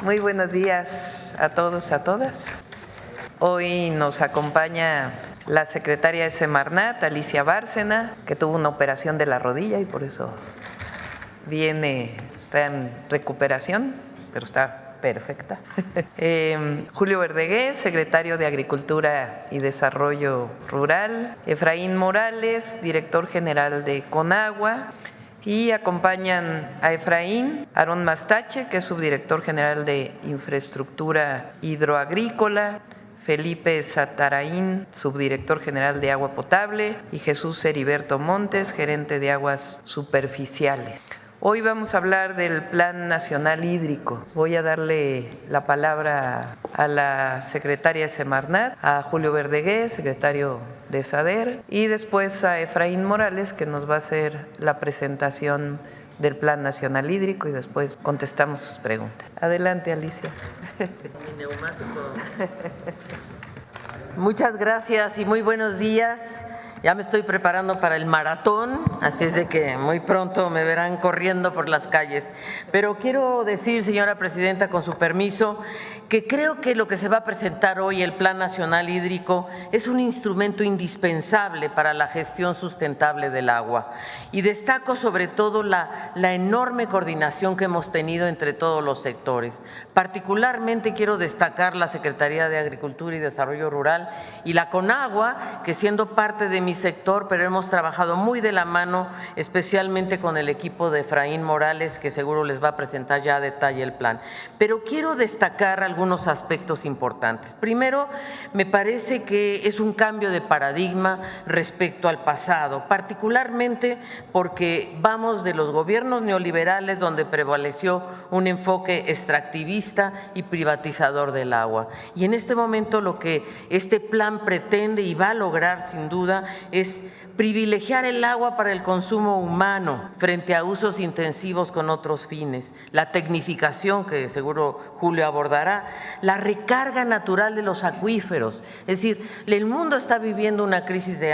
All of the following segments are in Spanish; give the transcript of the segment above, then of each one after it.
Muy buenos días a todos, a todas. Hoy nos acompaña la secretaria de Semarnat, Alicia Bárcena, que tuvo una operación de la rodilla y por eso está en recuperación, pero está perfecta. Julio Verdegué, secretario de Agricultura y Desarrollo Rural. Efraín Morales, director general de Conagua. Y acompañan a Efraín, Aarón Mastache, que es subdirector general de Infraestructura Hidroagrícola, Felipe Sataraín, subdirector general de Agua Potable, y Jesús Heriberto Montes, gerente de Aguas Superficiales. Hoy vamos a hablar del Plan Nacional Hídrico. Voy a darle la palabra a la secretaria de Semarnat, a Julio Verdegué, secretario de SADER, y después a Efraín Morales, que nos va a hacer la presentación del Plan Nacional Hídrico y después contestamos sus preguntas. Adelante, Alicia. Mi neumático. Muchas gracias y muy buenos días. Ya me estoy preparando para el maratón, así es de que muy pronto me verán corriendo por las calles. Pero quiero decir, señora presidenta, con su permiso, que creo que lo que se va a presentar hoy, el Plan Nacional Hídrico, es un instrumento indispensable para la gestión sustentable del agua. Y destaco sobre todo la enorme coordinación que hemos tenido entre todos los sectores. Particularmente quiero destacar la Secretaría de Agricultura y Desarrollo Rural y la Conagua, que siendo parte de mi sector, pero hemos trabajado muy de la mano, especialmente con el equipo de Efraín Morales, que seguro les va a presentar ya a detalle el plan. Pero quiero destacar algunos aspectos importantes. Primero, me parece que es un cambio de paradigma respecto al pasado, particularmente porque vamos de los gobiernos neoliberales, donde prevaleció un enfoque extractivista y privatizador del agua. Y en este momento lo que este plan pretende y va a lograr sin duda es privilegiar el agua para el consumo humano frente a usos intensivos con otros fines, la tecnificación, que seguro Julio abordará, la recarga natural de los acuíferos. Es decir, el mundo está viviendo una crisis de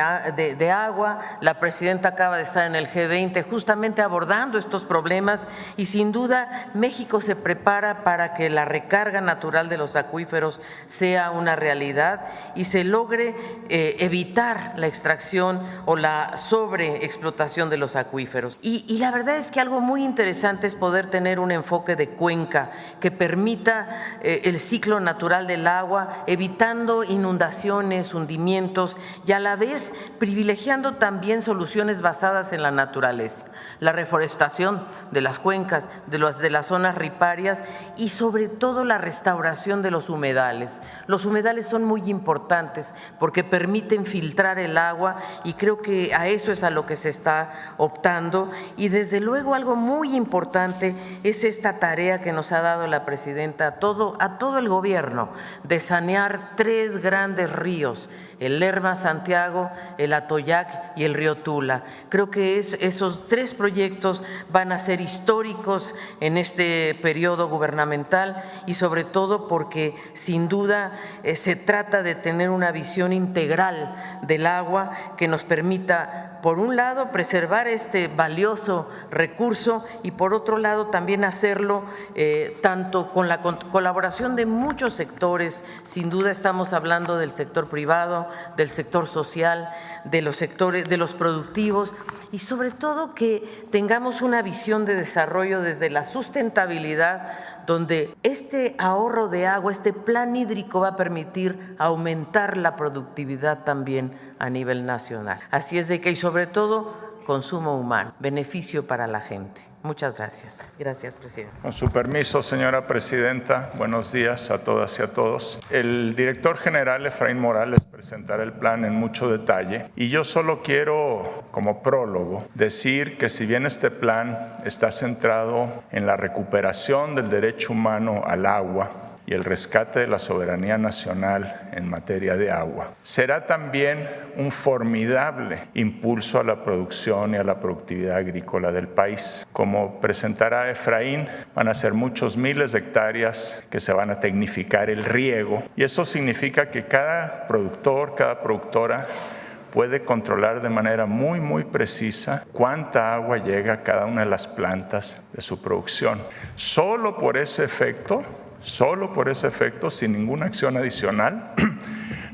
agua, la presidenta acaba de estar en el G20 justamente abordando estos problemas y sin duda México se prepara para que la recarga natural de los acuíferos sea una realidad y se logre evitar la extracción o la sobreexplotación de los acuíferos. Y la verdad es que algo muy interesante es poder tener un enfoque de cuenca que permita el ciclo natural del agua, evitando inundaciones, hundimientos y a la vez privilegiando también soluciones basadas en la naturaleza, la reforestación de las cuencas, de las zonas riparias y sobre todo la restauración de los humedales. Los humedales son muy importantes porque permiten filtrar el agua y creo que a eso es a lo que se está optando y desde luego algo muy importante es esta tarea que nos ha dado la presidenta a todo el gobierno de sanear 3 grandes ríos, el Lerma Santiago, el Atoyac y el río Tula. Creo que esos 3 proyectos van a ser históricos en este periodo gubernamental y sobre todo porque sin duda se trata de tener una visión integral del agua que nos permita, por un lado, preservar este valioso recurso y por otro lado también hacerlo tanto con la colaboración de muchos sectores. Sin duda estamos hablando del sector privado, del sector social, de los sectores, de los productivos y sobre todo que tengamos una visión de desarrollo desde la sustentabilidad, donde este ahorro de agua, este plan hídrico va a permitir aumentar la productividad también a nivel nacional. Así es de que, y sobre todo, consumo humano, beneficio para la gente. Muchas gracias. Gracias, presidente. Con su permiso, señora presidenta, buenos días a todas y a todos. El director general Efraín Morales presentará el plan en mucho detalle y yo solo quiero, como prólogo, decir que si bien este plan está centrado en la recuperación del derecho humano al agua y el rescate de la soberanía nacional en materia de agua, será también un formidable impulso a la producción y a la productividad agrícola del país. Como presentará Efraín, van a ser muchos miles de hectáreas que se van a tecnificar el riego y eso significa que cada productor, cada productora puede controlar de manera muy precisa cuánta agua llega a cada una de las plantas de su producción. Solo por ese efecto solo por ese efecto, sin ninguna acción adicional.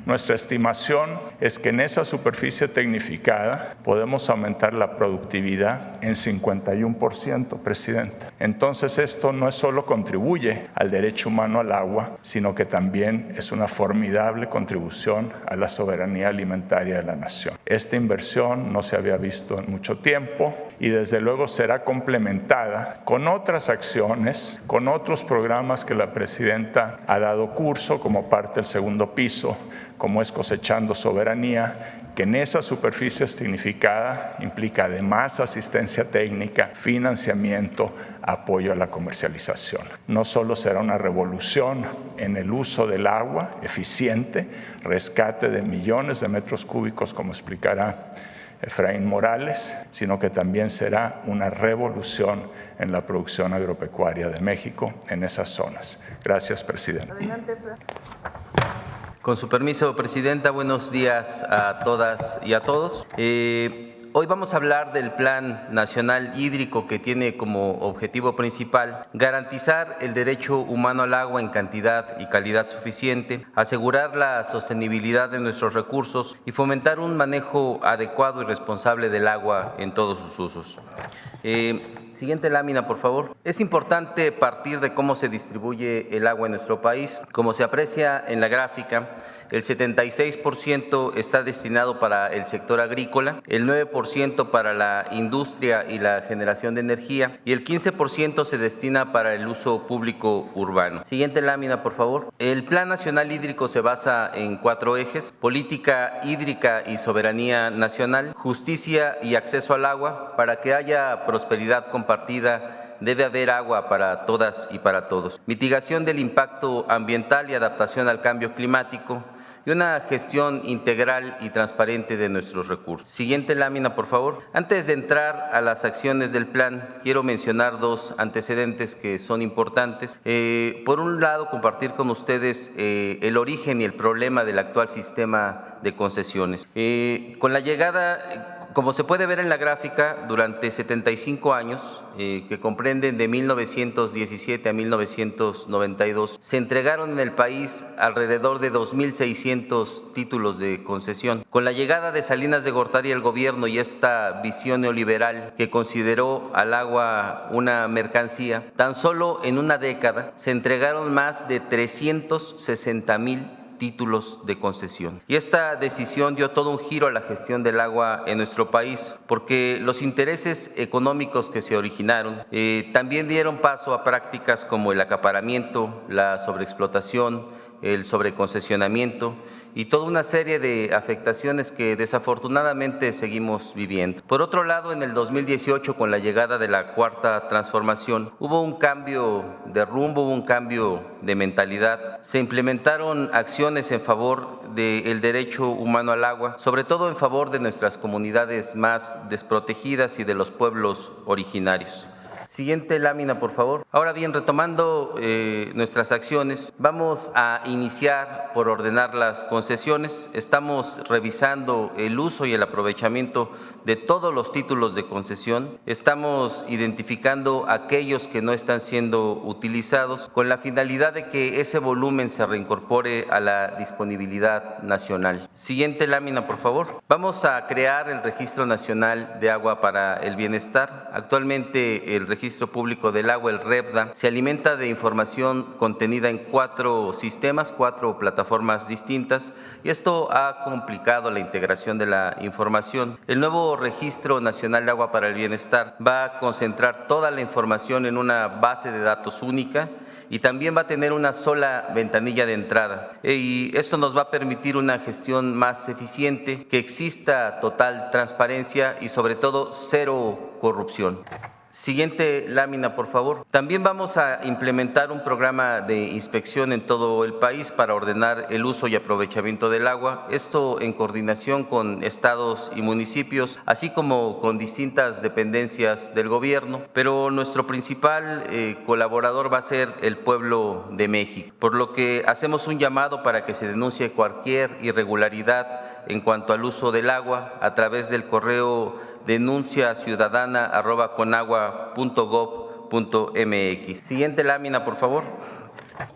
Nuestra estimación es que en esa superficie tecnificada podemos aumentar la productividad en 51%, Presidenta. Entonces esto no solo contribuye al derecho humano al agua, sino que también es una formidable contribución a la soberanía alimentaria de la nación. Esta inversión no se había visto en mucho tiempo y desde luego será complementada con otras acciones, con otros programas que la Presidenta ha dado curso como parte del segundo piso, como es Cosechando Soberanía, que en esa superficie significada implica además asistencia técnica, financiamiento, apoyo a la comercialización. No solo será una revolución en el uso del agua eficiente, rescate de millones de metros cúbicos, como explicará Efraín Morales, sino que también será una revolución en la producción agropecuaria de México en esas zonas. Gracias, Presidente. Adelante, Efra. Con su permiso, Presidenta, buenos días a todas y a todos. Hoy vamos a hablar del Plan Nacional Hídrico, que tiene como objetivo principal garantizar el derecho humano al agua en cantidad y calidad suficiente, asegurar la sostenibilidad de nuestros recursos y fomentar un manejo adecuado y responsable del agua en todos sus usos. Siguiente lámina, por favor. Es importante partir de cómo se distribuye el agua en nuestro país. Como se aprecia en la gráfica, el 76% está destinado para el sector agrícola, el 9% para la industria y la generación de energía y el 15% se destina para el uso público urbano. Siguiente lámina, por favor. El Plan Nacional Hídrico se basa en 4 ejes: política hídrica y soberanía nacional, justicia y acceso al agua. Para que haya prosperidad compartida, debe haber agua para todas y para todos. Mitigación del impacto ambiental y adaptación al cambio climático y una gestión integral y transparente de nuestros recursos. Siguiente lámina, por favor. Antes de entrar a las acciones del plan, quiero mencionar 2 antecedentes que son importantes. Por un lado, compartir con ustedes el origen y el problema del actual sistema de concesiones. Con la llegada, como se puede ver en la gráfica, durante 75 años, que comprenden de 1917 a 1992, se entregaron en el país alrededor de 2.600 títulos de concesión. Con la llegada de Salinas de Gortari al gobierno y esta visión neoliberal que consideró al agua una mercancía, tan solo en una década se entregaron más de 360,000 títulos de concesión. Y esta decisión dio todo un giro a la gestión del agua en nuestro país, porque los intereses económicos que se originaron también dieron paso a prácticas como el acaparamiento, la sobreexplotación, el sobreconcesionamiento y toda una serie de afectaciones que desafortunadamente seguimos viviendo. Por otro lado, en el 2018, con la llegada de la Cuarta Transformación, hubo un cambio de rumbo, hubo un cambio de mentalidad. Se implementaron acciones en favor del derecho humano al agua, sobre todo en favor de nuestras comunidades más desprotegidas y de los pueblos originarios. Siguiente lámina, por favor. Ahora bien, retomando nuestras acciones, vamos a iniciar por ordenar las concesiones. Estamos revisando el uso y el aprovechamiento de todos los títulos de concesión. Estamos identificando aquellos que no están siendo utilizados con la finalidad de que ese volumen se reincorpore a la disponibilidad nacional. Siguiente lámina, por favor. Vamos a crear el Registro Nacional de Agua para el Bienestar. Actualmente el Registro Público del Agua, el REPDA, se alimenta de información contenida en 4 sistemas, 4 plataformas distintas, y esto ha complicado la integración de la información. El nuevo Registro Nacional de Agua para el Bienestar va a concentrar toda la información en una base de datos única y también va a tener una sola ventanilla de entrada. Y esto nos va a permitir una gestión más eficiente, que exista total transparencia y sobre todo 0 corrupción. Siguiente lámina, por favor. También vamos a implementar un programa de inspección en todo el país para ordenar el uso y aprovechamiento del agua, esto en coordinación con estados y municipios, así como con distintas dependencias del gobierno, pero nuestro principal colaborador va a ser el pueblo de México, por lo que hacemos un llamado para que se denuncie cualquier irregularidad en cuanto al uso del agua a través del correo denunciaciudadana@conagua.gov.mx. Siguiente lámina, por favor.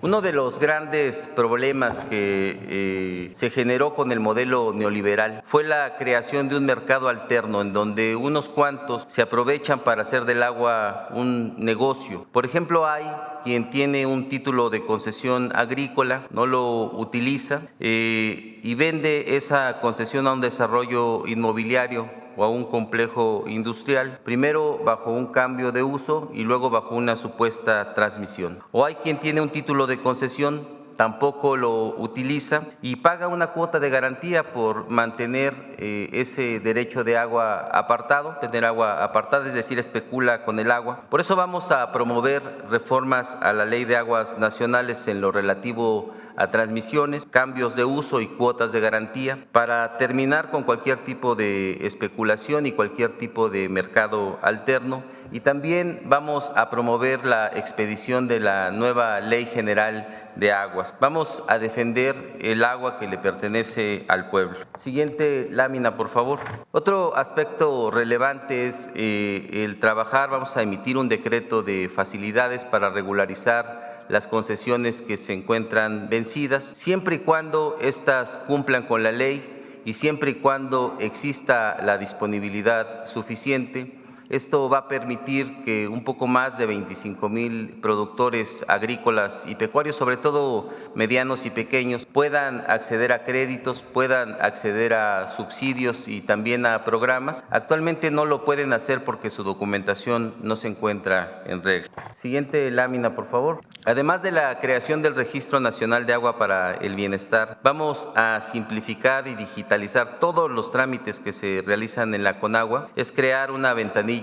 Uno de los grandes problemas que se generó con el modelo neoliberal fue la creación de un mercado alterno en donde unos cuantos se aprovechan para hacer del agua un negocio. Por ejemplo, hay quien tiene un título de concesión agrícola, no lo utiliza y vende esa concesión a un desarrollo inmobiliario o a un complejo industrial, primero bajo un cambio de uso y luego bajo una supuesta transmisión. O hay quien tiene un título de concesión, tampoco lo utiliza y paga una cuota de garantía por mantener ese derecho de agua apartado, tener agua apartada, es decir, especula con el agua. Por eso vamos a promover reformas a la Ley de Aguas Nacionales en lo relativo a transmisiones, cambios de uso y cuotas de garantía para terminar con cualquier tipo de especulación y cualquier tipo de mercado alterno. Y también vamos a promover la expedición de la nueva Ley General de Aguas. Vamos a defender el agua que le pertenece al pueblo. Siguiente lámina, por favor. Otro aspecto relevante es el trabajar, vamos a emitir un decreto de facilidades para regularizar las concesiones que se encuentran vencidas, siempre y cuando éstas cumplan con la ley y siempre y cuando exista la disponibilidad suficiente. Esto va a permitir que un poco más de 25,000 productores agrícolas y pecuarios, sobre todo medianos y pequeños, puedan acceder a créditos, puedan acceder a subsidios y también a programas. Actualmente no lo pueden hacer porque su documentación no se encuentra en regla. Siguiente lámina, por favor. Además de la creación del Registro Nacional de Agua para el Bienestar, vamos a simplificar y digitalizar todos los trámites que se realizan en la Conagua. Es crear una ventanilla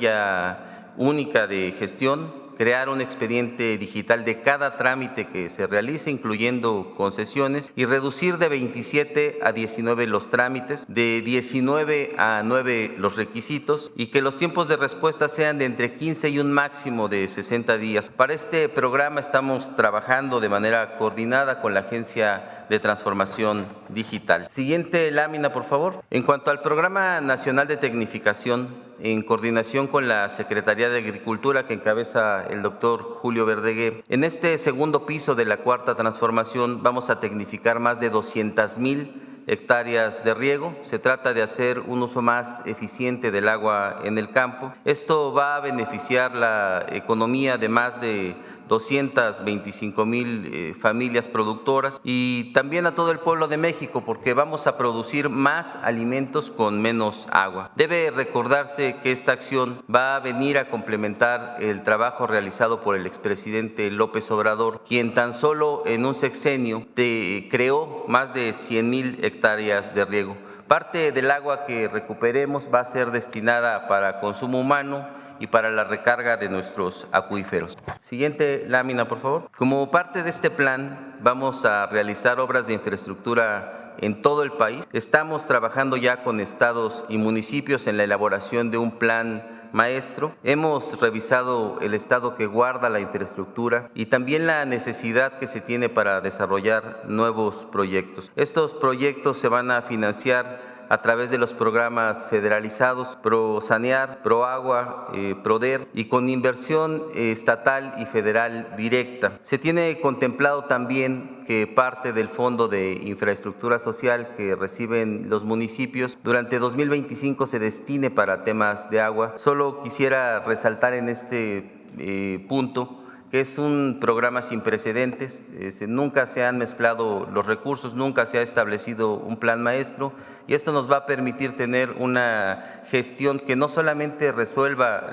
única de gestión, crear un expediente digital de cada trámite que se realice, incluyendo concesiones, y reducir de 27 a 19 los trámites, de 19 a 9 los requisitos, y que los tiempos de respuesta sean de entre 15 y un máximo de 60 días. Para este programa estamos trabajando de manera coordinada con la Agencia de Transformación Digital. Siguiente lámina, por favor. En cuanto al Programa Nacional de Tecnificación, en coordinación con la Secretaría de Agricultura que encabeza el doctor Julio Verdegué, en este segundo piso de la Cuarta Transformación vamos a tecnificar más de 200,000 hectáreas de riego. Se trata de hacer un uso más eficiente del agua en el campo. Esto va a beneficiar la economía de más de 225,000 familias productoras y también a todo el pueblo de México, porque vamos a producir más alimentos con menos agua. Debe recordarse que esta acción va a venir a complementar el trabajo realizado por el expresidente López Obrador, quien tan solo en un sexenio creó más de 100,000 hectáreas de riego. Parte del agua que recuperemos va a ser destinada para consumo humano y para la recarga de nuestros acuíferos. Siguiente lámina, por favor. Como parte de este plan, vamos a realizar obras de infraestructura en todo el país. Estamos trabajando ya con estados y municipios en la elaboración de un plan maestro. Hemos revisado el estado que guarda la infraestructura y también la necesidad que se tiene para desarrollar nuevos proyectos. Estos proyectos se van a financiar a través de los programas federalizados ProSanear, ProAgua, PRODER y con inversión estatal y federal directa. Se tiene contemplado también que parte del Fondo de Infraestructura Social que reciben los municipios durante 2025 se destine para temas de agua. Solo quisiera resaltar en este punto que es un programa sin precedentes, nunca se han mezclado los recursos, nunca se ha establecido un plan maestro y esto nos va a permitir tener una gestión que no solamente resuelva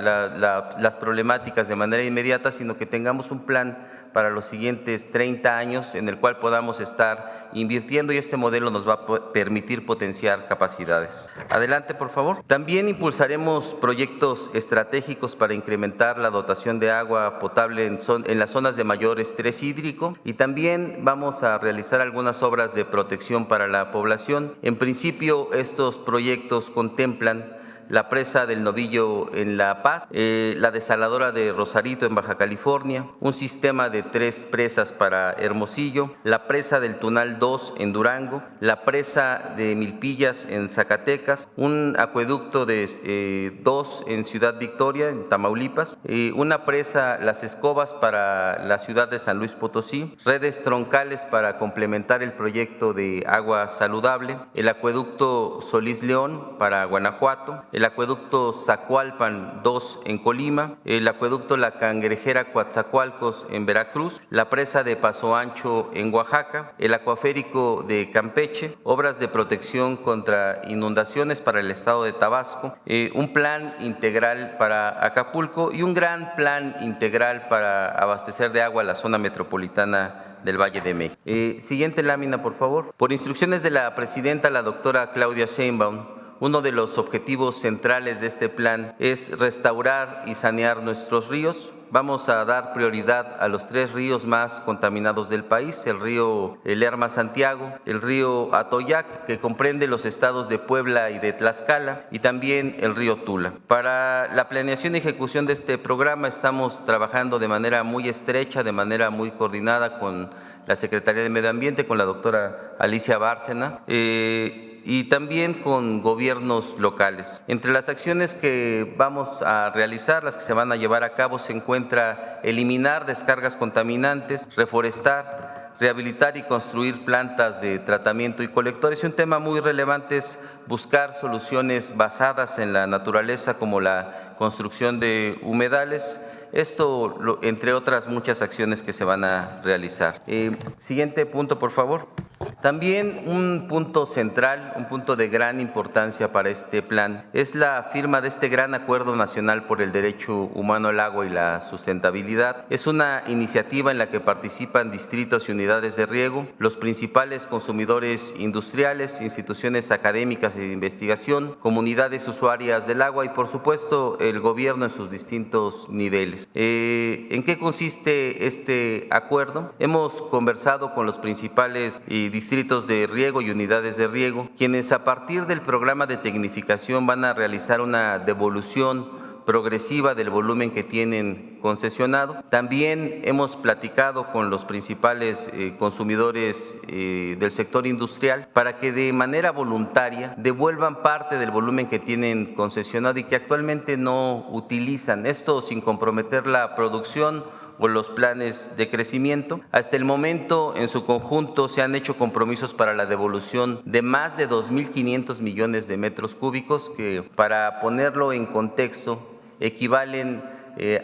las problemáticas de manera inmediata, sino que tengamos un plan para los siguientes 30 años en el cual podamos estar invirtiendo y este modelo nos va a permitir potenciar capacidades. Adelante, por favor. También impulsaremos proyectos estratégicos para incrementar la dotación de agua potable en las zonas de mayor estrés hídrico y también vamos a realizar algunas obras de protección para la población. En principio, estos proyectos contemplan la presa del Novillo en La Paz, la desaladora de Rosarito en Baja California, un sistema de 3 presas para Hermosillo, la presa del Tunal 2 en Durango, la presa de Milpillas en Zacatecas, un acueducto de 2 en Ciudad Victoria, en Tamaulipas, una presa Las Escobas para la ciudad de San Luis Potosí, redes troncales para complementar el proyecto de agua saludable, el acueducto Solís León para Guanajuato, el acueducto Zacualpan 2 en Colima, el acueducto La Cangrejera Coatzacoalcos en Veracruz, la presa de Paso Ancho en Oaxaca, el acuaférico de Campeche, obras de protección contra inundaciones para el estado de Tabasco, un plan integral para Acapulco y un gran plan integral para abastecer de agua a la zona metropolitana del Valle de México. Siguiente lámina, por favor. Por instrucciones de la presidenta, la doctora Claudia Sheinbaum, uno de los objetivos centrales de este plan es restaurar y sanear nuestros ríos. Vamos a dar prioridad a los 3 ríos más contaminados del país, el río Lerma-Santiago, el río Atoyac, que comprende los estados de Puebla y de Tlaxcala, y también el río Tula. Para la planeación y ejecución de este programa estamos trabajando de manera muy estrecha, de manera muy coordinada con la Secretaría de Medio Ambiente, con la doctora Alicia Bárcena, y también con gobiernos locales. Entre las acciones que vamos a realizar, las que se van a llevar a cabo, se encuentra eliminar descargas contaminantes, reforestar, rehabilitar y construir plantas de tratamiento y colectores. Y un tema muy relevante es buscar soluciones basadas en la naturaleza, como la construcción de humedales. Esto, entre otras muchas acciones que se van a realizar. Siguiente punto, por favor. También un punto central, un punto de gran importancia para este plan, es la firma de este gran acuerdo nacional por el derecho humano al agua y la sustentabilidad. Es una iniciativa en la que participan distritos y unidades de riego, los principales consumidores industriales, instituciones académicas y de investigación, comunidades usuarias del agua y, por supuesto, el gobierno en sus distintos niveles. ¿En qué consiste este acuerdo? Hemos conversado con los principales distritos de riego y unidades de riego, quienes a partir del programa de tecnificación van a realizar una devolución progresiva del volumen que tienen concesionado. También hemos platicado con los principales consumidores del sector industrial para que de manera voluntaria devuelvan parte del volumen que tienen concesionado y que actualmente no utilizan, esto sin comprometer la producción o los planes de crecimiento. Hasta el momento, en su conjunto, se han hecho compromisos para la devolución de más de 2.500 millones de metros cúbicos, que, para ponerlo en contexto, equivalen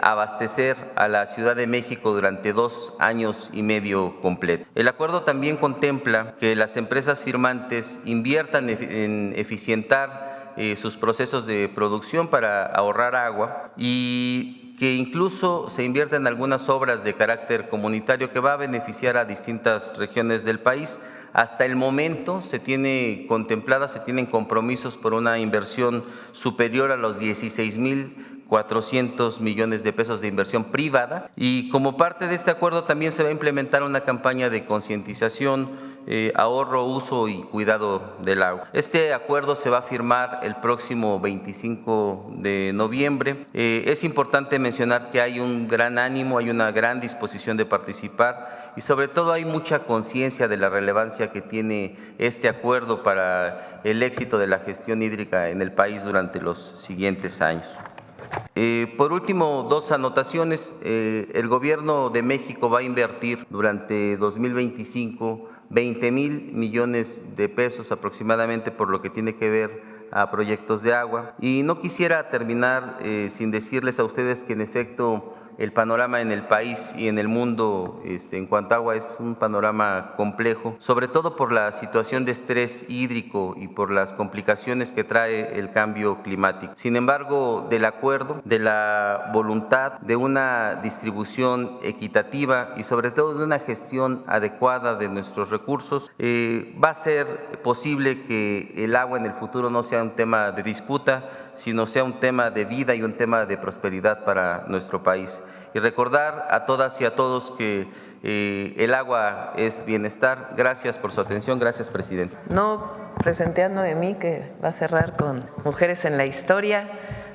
a abastecer a la Ciudad de México durante 2 años y medio completo. El acuerdo también contempla que las empresas firmantes inviertan en eficientar sus procesos de producción para ahorrar agua y que incluso se invierta en algunas obras de carácter comunitario que va a beneficiar a distintas regiones del país. Hasta el momento se tienen compromisos por una inversión superior a los 16.400 millones de pesos de inversión privada, y como parte de este acuerdo también se va a implementar una campaña de concientización, ahorro, uso y cuidado del agua. Este acuerdo se va a firmar el próximo 25 de noviembre. Es importante mencionar que hay un gran ánimo, hay una gran disposición de participar y sobre todo hay mucha conciencia de la relevancia que tiene este acuerdo para el éxito de la gestión hídrica en el país durante los siguientes años. Por último, 2 anotaciones. El Gobierno de México va a invertir durante 2025 20,000 millones de pesos aproximadamente por lo que tiene que ver a proyectos de agua. Y no quisiera terminar sin decirles a ustedes que en efecto el panorama en el país y en el mundo en cuanto a agua es un panorama complejo, sobre todo por la situación de estrés hídrico y por las complicaciones que trae el cambio climático. Sin embargo, del acuerdo, de la voluntad de una distribución equitativa y sobre todo de una gestión adecuada de nuestros recursos, va a ser posible que el agua en el futuro no sea un tema de disputa, sino sea un tema de vida y un tema de prosperidad para nuestro país. Y recordar a todas y a todos que el agua es bienestar. Gracias por su atención. Gracias, presidente. No presenté a Noemí, que va a cerrar con Mujeres en la Historia.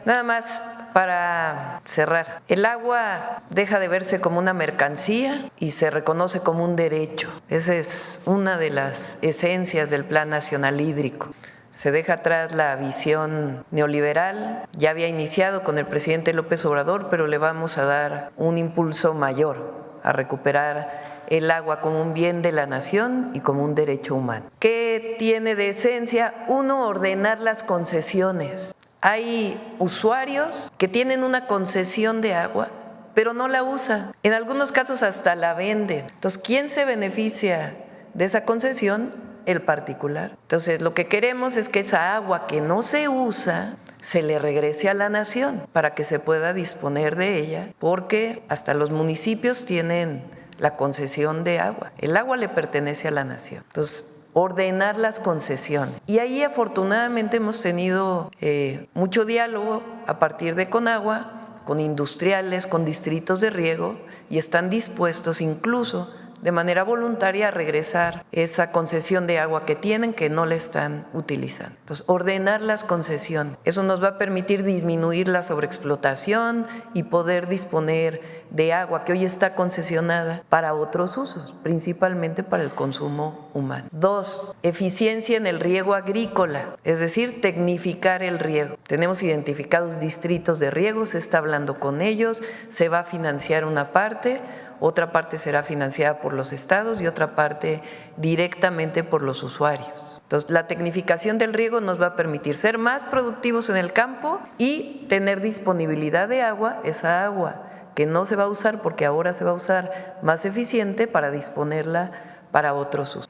Nada más para cerrar. El agua deja de verse como una mercancía y se reconoce como un derecho. Esa es una de las esencias del Plan Nacional Hídrico. Se deja atrás la visión neoliberal, ya había iniciado con el presidente López Obrador, pero le vamos a dar un impulso mayor a recuperar el agua como un bien de la nación y como un derecho humano. ¿Qué tiene de esencia? Uno, ordenar las concesiones. Hay usuarios que tienen una concesión de agua, pero no la usan. En algunos casos hasta la venden. Entonces, ¿quién se beneficia de esa concesión? El particular. Entonces, lo que queremos es que esa agua que no se usa se le regrese a la nación para que se pueda disponer de ella, porque hasta los municipios tienen la concesión de agua. El agua le pertenece a la nación. Entonces, ordenar las concesiones. Y ahí afortunadamente hemos tenido mucho diálogo a partir de Conagua, con industriales, con distritos de riego, y están dispuestos incluso de manera voluntaria a regresar esa concesión de agua que tienen, que no la están utilizando. Entonces, ordenar las concesiones. Eso nos va a permitir disminuir la sobreexplotación y poder disponer de agua que hoy está concesionada para otros usos, principalmente para el consumo humano. 2, eficiencia en el riego agrícola, es decir, tecnificar el riego. Tenemos identificados distritos de riego, se está hablando con ellos, se va a financiar una parte, otra parte será financiada por los estados y otra parte directamente por los usuarios. Entonces, la tecnificación del riego nos va a permitir ser más productivos en el campo y tener disponibilidad de agua, esa agua que no se va a usar porque ahora se va a usar más eficiente para disponerla para otros usos.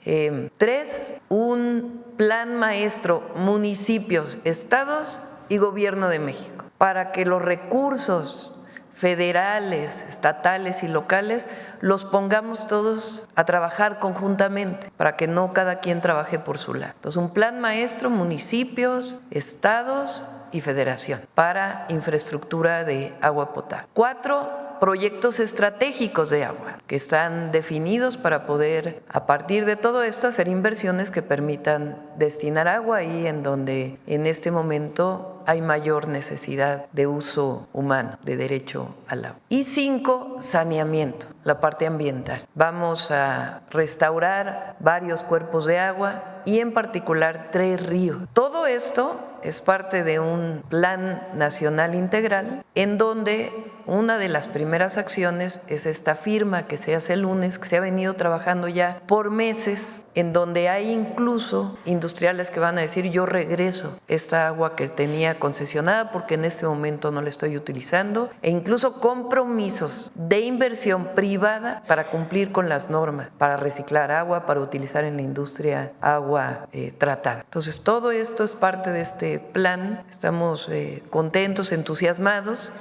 3, un plan maestro, municipios, estados y gobierno de México, para que los recursos federales, estatales y locales los pongamos todos a trabajar conjuntamente para que no cada quien trabaje por su lado. Entonces, un plan maestro, municipios, estados y federación para infraestructura de agua potable. 4, proyectos estratégicos de agua que están definidos para poder, a partir de todo esto, hacer inversiones que permitan destinar agua ahí en donde en este momento hay mayor necesidad de uso humano, de derecho al agua. Y 5, saneamiento, la parte ambiental. Vamos a restaurar varios cuerpos de agua y en particular 3 ríos. Todo esto es parte de un plan nacional integral en donde una de las primeras acciones es esta firma que se hace el lunes, que se ha venido trabajando ya por meses, en donde hay incluso industriales que van a decir: yo regreso esta agua que tenía concesionada porque en este momento no la estoy utilizando, e incluso compromisos de inversión privada para cumplir con las normas, para reciclar agua, para utilizar en la industria agua tratada. Entonces, todo esto es parte de este plan. Estamos contentos, entusiasmados.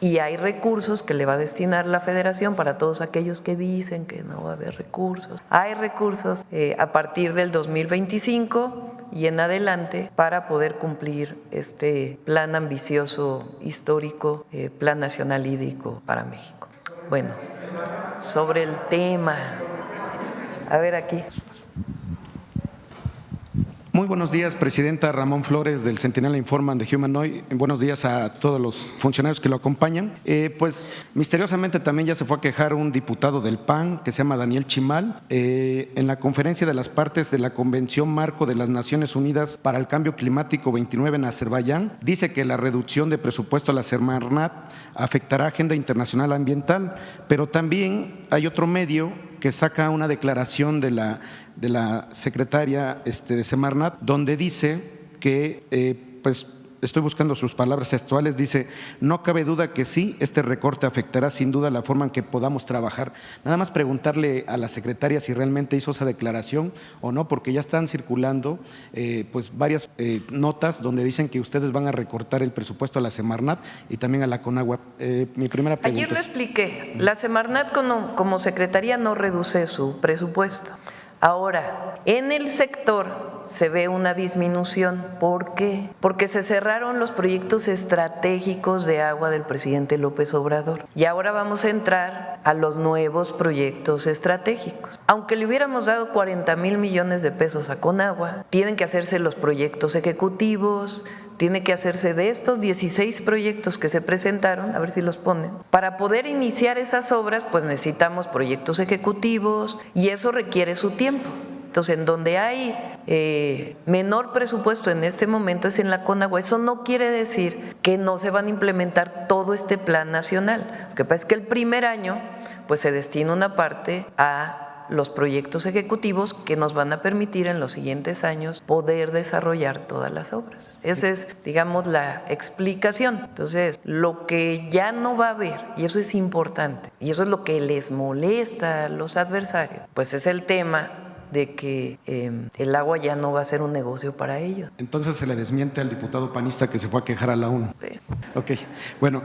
Y hay recursos que le va a destinar la Federación para todos aquellos que dicen que no va a haber recursos. Hay recursos a partir del 2025 y en adelante para poder cumplir este plan ambicioso, histórico, Plan Nacional Hídrico para México. Bueno, sobre el tema, a ver aquí. Muy buenos días, Presidenta. Ramón Flores, del Centinela Informan de Humanoid. Buenos días a todos los funcionarios que lo acompañan. Pues misteriosamente también ya se fue a quejar un diputado del PAN que se llama Daniel Chimal en la conferencia de las partes de la Convención Marco de las Naciones Unidas para el Cambio Climático 29 en Azerbaiyán. Dice que la reducción de presupuesto a la Semarnat afectará agenda internacional ambiental, pero también hay otro medio que saca una declaración de la secretaria de Semarnat, donde dice que, pues estoy buscando sus palabras textuales, dice: no cabe duda que sí, este recorte afectará sin duda la forma en que podamos trabajar. Nada más preguntarle a la secretaria si realmente hizo esa declaración o no, porque ya están circulando pues varias notas donde dicen que ustedes van a recortar el presupuesto a la Semarnat y también a la Conagua. Mi primera pregunta. Ayer lo expliqué, la Semarnat como secretaría no reduce su presupuesto. Ahora, en el sector se ve una disminución. ¿Por qué? Porque se cerraron los proyectos estratégicos de agua del presidente López Obrador y ahora vamos a entrar a los nuevos proyectos estratégicos. Aunque le hubiéramos dado 40,000 millones de pesos a Conagua, tienen que hacerse los proyectos ejecutivos, tiene que hacerse de estos 16 proyectos que se presentaron, a ver si los ponen. Para poder iniciar esas obras, pues necesitamos proyectos ejecutivos y eso requiere su tiempo. Entonces, en donde hay menor presupuesto en este momento es en la Conagua. Eso no quiere decir que no se van a implementar todo este plan nacional. Lo que pasa es que el primer año, pues se destina una parte a los proyectos ejecutivos que nos van a permitir en los siguientes años poder desarrollar todas las obras. Esa es, digamos, la explicación. Entonces, lo que ya no va a haber, y eso es importante, y eso es lo que les molesta a los adversarios, pues es el tema de que el agua ya no va a ser un negocio para ellos. Entonces se le desmiente al diputado panista que se fue a quejar a la ONU. Sí. Ok, bueno,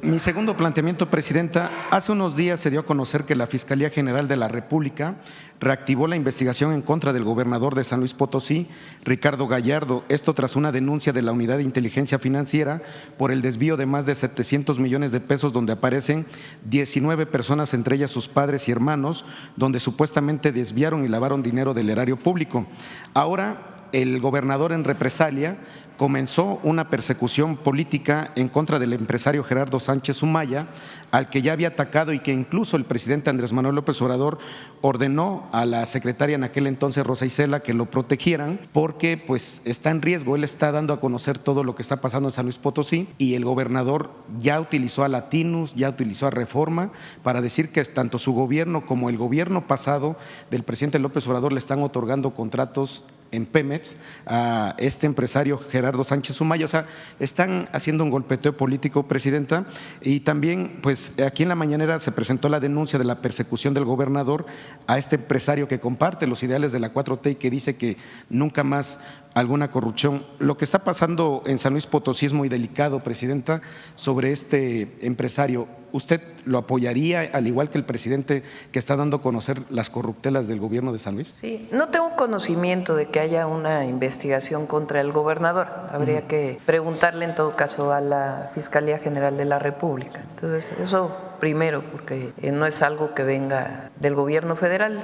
mi segundo planteamiento, Presidenta, hace unos días se dio a conocer que la Fiscalía General de la República reactivó la investigación en contra del gobernador de San Luis Potosí, Ricardo Gallardo, esto tras una denuncia de la Unidad de Inteligencia Financiera por el desvío de más de 700 millones de pesos donde aparecen 19 personas, entre ellas sus padres y hermanos, donde supuestamente desviaron y lavaron dinero del erario público. Ahora, el gobernador en represalia comenzó una persecución política en contra del empresario Gerardo Sánchez Humaya, al que ya había atacado y que incluso el presidente Andrés Manuel López Obrador ordenó a la secretaria en aquel entonces, Rosa Isela, que lo protegieran porque pues está en riesgo. Él está dando a conocer todo lo que está pasando en San Luis Potosí y el gobernador ya utilizó a Latinus, ya utilizó a Reforma para decir que tanto su gobierno como el gobierno pasado del presidente López Obrador le están otorgando contratos en Pemex a este empresario Gerardo Sánchez Humaya. O sea, están haciendo un golpeteo político, Presidenta, y también pues aquí en la mañanera se presentó la denuncia de la persecución del gobernador a este empresario que comparte los ideales de la 4T y que dice que nunca más alguna corrupción. Lo que está pasando en San Luis Potosí es muy delicado, Presidenta, sobre este empresario. ¿Usted lo apoyaría, al igual que el presidente que está dando a conocer las corruptelas del gobierno de San Luis? Sí, no tengo conocimiento de que haya una investigación contra el gobernador. Habría que preguntarle en todo caso a la Fiscalía General de la República. Entonces, eso primero, porque no es algo que venga del gobierno federal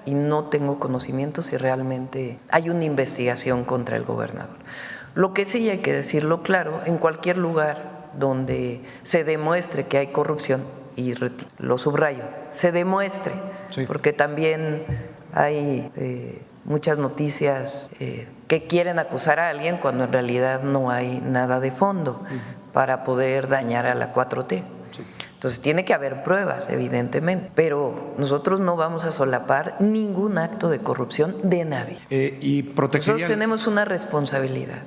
y no tengo conocimiento si realmente hay una investigación contra el gobernador. Lo que sí hay que decirlo claro, en cualquier lugar donde se demuestre que hay corrupción, y lo subrayo, se demuestre, sí, porque también hay muchas noticias que quieren acusar a alguien cuando en realidad no hay nada de fondo para poder dañar a la 4T. Entonces tiene que haber pruebas, evidentemente, pero nosotros no vamos a solapar ningún acto de corrupción de nadie. Nosotros tenemos una responsabilidad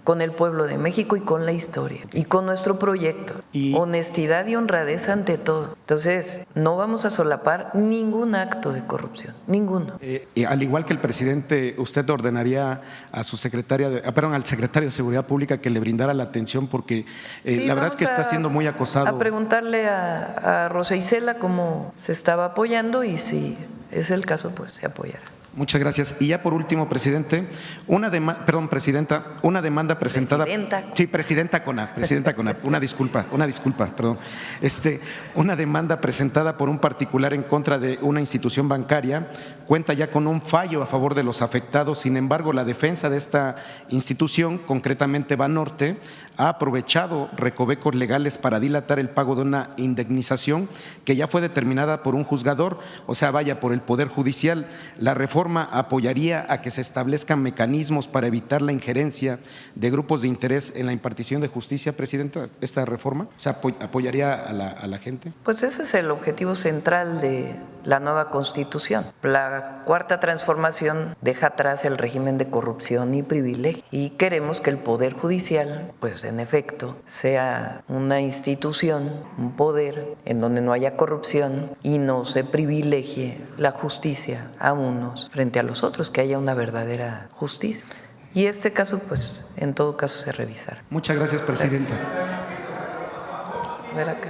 con el pueblo de México y con la historia y con nuestro proyecto. Honestidad y honradez ante todo. Entonces, no vamos a solapar ningún acto de corrupción, ninguno. Al igual que el presidente, ¿usted ordenaría a su secretaria, al secretario de Seguridad Pública que le brindara la atención? Porque sí, la verdad es que está siendo muy acosado. A preguntarle a Rosa Isela cómo se estaba apoyando y si es el caso, pues se apoyará. Muchas gracias. Y ya por último, Presidenta, una demanda presentada… Presidenta Conab, una disculpa, perdón. Una demanda presentada por un particular en contra de una institución bancaria cuenta ya con un fallo a favor de los afectados. Sin embargo, la defensa de esta institución, concretamente Banorte, ha aprovechado recovecos legales para dilatar el pago de una indemnización que ya fue determinada por un juzgador, o sea, vaya, por el Poder Judicial. La reforma apoyaría a que se establezcan mecanismos para evitar la injerencia de grupos de interés en la impartición de justicia, Presidenta, esta reforma. O sea, ¿apoyaría a la gente? Pues ese es el objetivo central de la nueva Constitución. La Cuarta Transformación deja atrás el régimen de corrupción y privilegio y queremos que el Poder Judicial, pues en efecto, sea una institución, un poder en donde no haya corrupción y no se privilegie la justicia a unos frente a los otros, que haya una verdadera justicia. Y este caso, pues, en todo caso se revisará. Muchas gracias, Presidenta. Ver acá.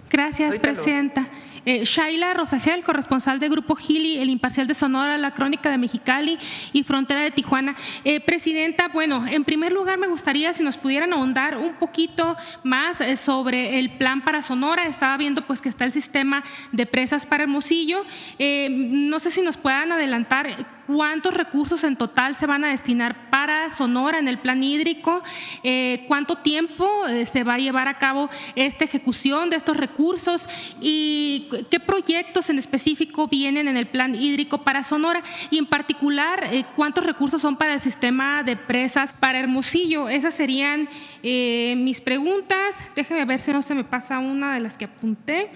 Gracias, Ahorita presidenta. Shaila Rosagel, corresponsal de Grupo Gili, El Imparcial de Sonora, La Crónica de Mexicali y Frontera de Tijuana. Presidenta, bueno, en primer lugar me gustaría si nos pudieran ahondar un poquito más sobre el plan para Sonora. Estaba viendo pues que está el sistema de presas para Hermosillo. No sé si nos puedan adelantar cuántos recursos en total se van a destinar para Sonora en el plan hídrico, cuánto tiempo se va a llevar a cabo esta ejecución de estos recursos y qué proyectos en específico vienen en el plan hídrico para Sonora y en particular cuántos recursos son para el sistema de presas para Hermosillo. Esas serían mis preguntas. Déjeme ver si no se me pasa una de las que apunté.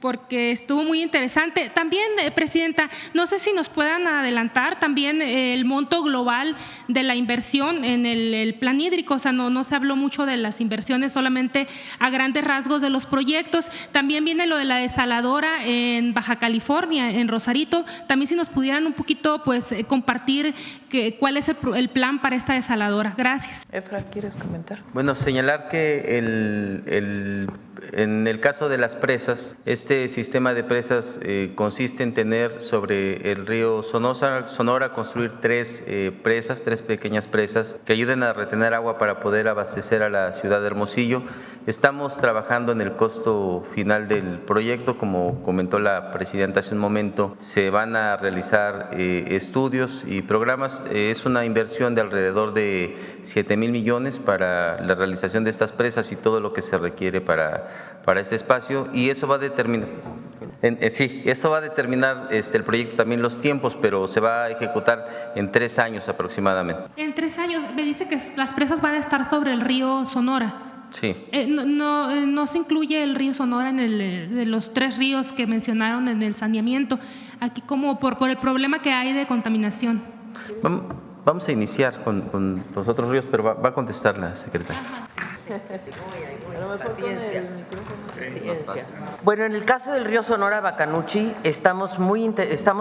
Porque estuvo muy interesante. También, presidenta, no sé si nos puedan adelantar también el monto global de la inversión en el plan hídrico. O sea, no se habló mucho de las inversiones, solamente a grandes rasgos de los proyectos. También viene lo de la desaladora en Baja California, en Rosarito. También si nos pudieran un poquito pues compartir cuál es el plan para esta desaladora. Gracias. Efra, ¿quieres comentar? Bueno, señalar que en el caso de las presas, este sistema de presas consiste en tener sobre el río Sonora construir tres pequeñas presas que ayuden a retener agua para poder abastecer a la ciudad de Hermosillo. Estamos trabajando en el costo final del proyecto, como comentó la presidenta hace un momento, se van a realizar estudios y programas. Es una inversión de alrededor de 7,000 millones para la realización de estas presas y todo lo que se requiere para este espacio, y eso va a determinar, eso va a determinar el proyecto también los tiempos, pero se va a ejecutar en 3 años aproximadamente. En 3 años, me dice que las presas van a estar sobre el río Sonora. Sí. No se incluye el río Sonora de los 3 ríos que mencionaron en el saneamiento, aquí como por el problema que hay de contaminación. Vamos a iniciar con los otros ríos, pero va a contestar la secretaria. Bueno, en el caso del río Sonora Bacanuchi estamos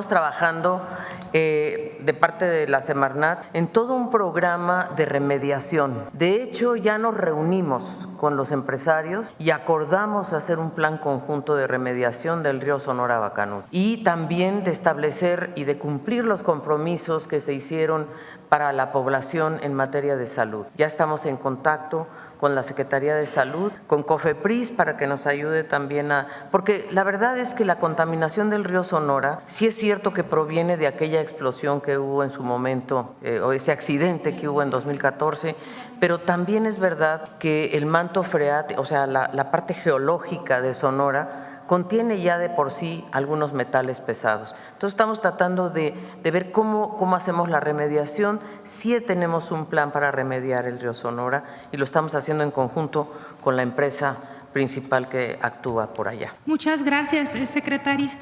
trabajando de parte de la Semarnat en todo un programa de remediación. De hecho, ya nos reunimos con los empresarios y acordamos hacer un plan conjunto de remediación del río Sonora Bacanuchi y también de establecer y de cumplir los compromisos que se hicieron para la población en materia de salud. Ya estamos en contacto con la Secretaría de Salud, con COFEPRIS para que nos ayude también porque la verdad es que la contaminación del río Sonora sí es cierto que proviene de aquella explosión que hubo en su momento o ese accidente que hubo en 2014, pero también es verdad que el manto freático, o sea, la parte geológica de Sonora contiene ya de por sí algunos metales pesados. Entonces estamos tratando de ver cómo hacemos la remediación. Sí tenemos un plan para remediar el río Sonora y lo estamos haciendo en conjunto con la empresa principal que actúa por allá. Muchas gracias, secretaria.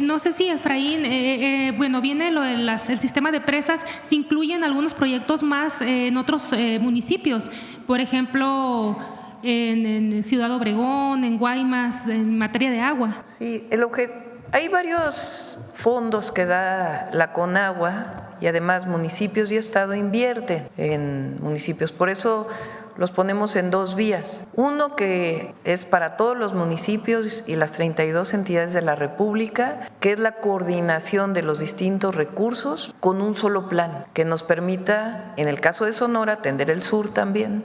No sé si Efraín, bueno, viene lo del sistema de presas, se incluyen algunos proyectos más en otros municipios, por ejemplo, en Ciudad Obregón, en Guaymas, en materia de agua. Sí, hay varios fondos que da la Conagua y además municipios y Estado invierten en municipios. Por eso los ponemos en 2 vías. Uno que es para todos los municipios y las 32 entidades de la República, que es la coordinación de los distintos recursos con un solo plan, que nos permita, en el caso de Sonora, atender el sur también,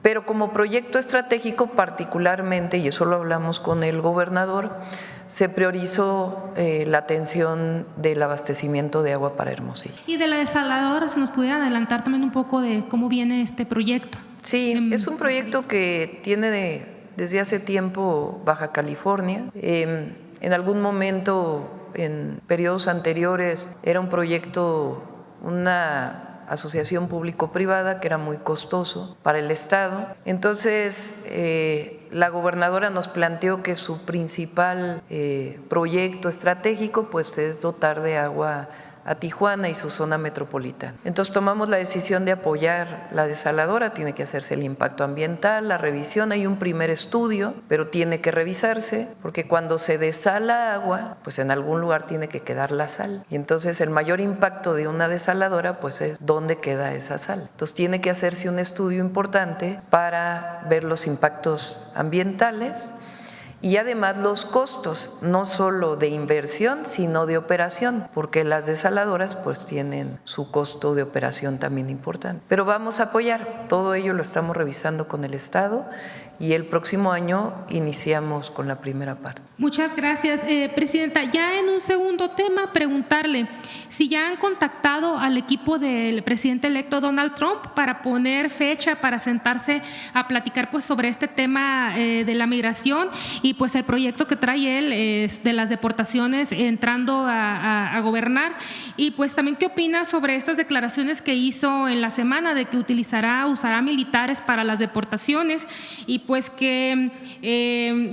pero como proyecto estratégico particularmente, y eso lo hablamos con el gobernador, se priorizó la atención del abastecimiento de agua para Hermosillo. Y de la desaladora, si nos pudieran adelantar también un poco de cómo viene este proyecto. Sí, es un proyecto que tiene desde hace tiempo Baja California. En algún momento, en periodos anteriores, era un proyecto, una asociación público-privada que era muy costoso para el Estado. Entonces, la gobernadora nos planteó que su principal proyecto estratégico pues, es dotar de agua a Tijuana y su zona metropolitana. Entonces tomamos la decisión de apoyar la desaladora, tiene que hacerse el impacto ambiental, la revisión, hay un primer estudio, pero tiene que revisarse porque cuando se desala agua, pues en algún lugar tiene que quedar la sal. Y entonces el mayor impacto de una desaladora pues es dónde queda esa sal. Entonces tiene que hacerse un estudio importante para ver los impactos ambientales y además los costos, no solo de inversión, sino de operación, porque las desaladoras pues tienen su costo de operación también importante. Pero vamos a apoyar, todo ello lo estamos revisando con el Estado y el próximo año iniciamos con la primera parte. Muchas gracias, Presidenta. Ya en un segundo tema, preguntarle si ya han contactado al equipo del presidente electo Donald Trump para poner fecha, para sentarse a platicar pues sobre este tema de la migración y pues el proyecto que trae él de las deportaciones entrando a gobernar. Y pues también qué opina sobre estas declaraciones que hizo en la semana de que usará militares para las deportaciones y pues que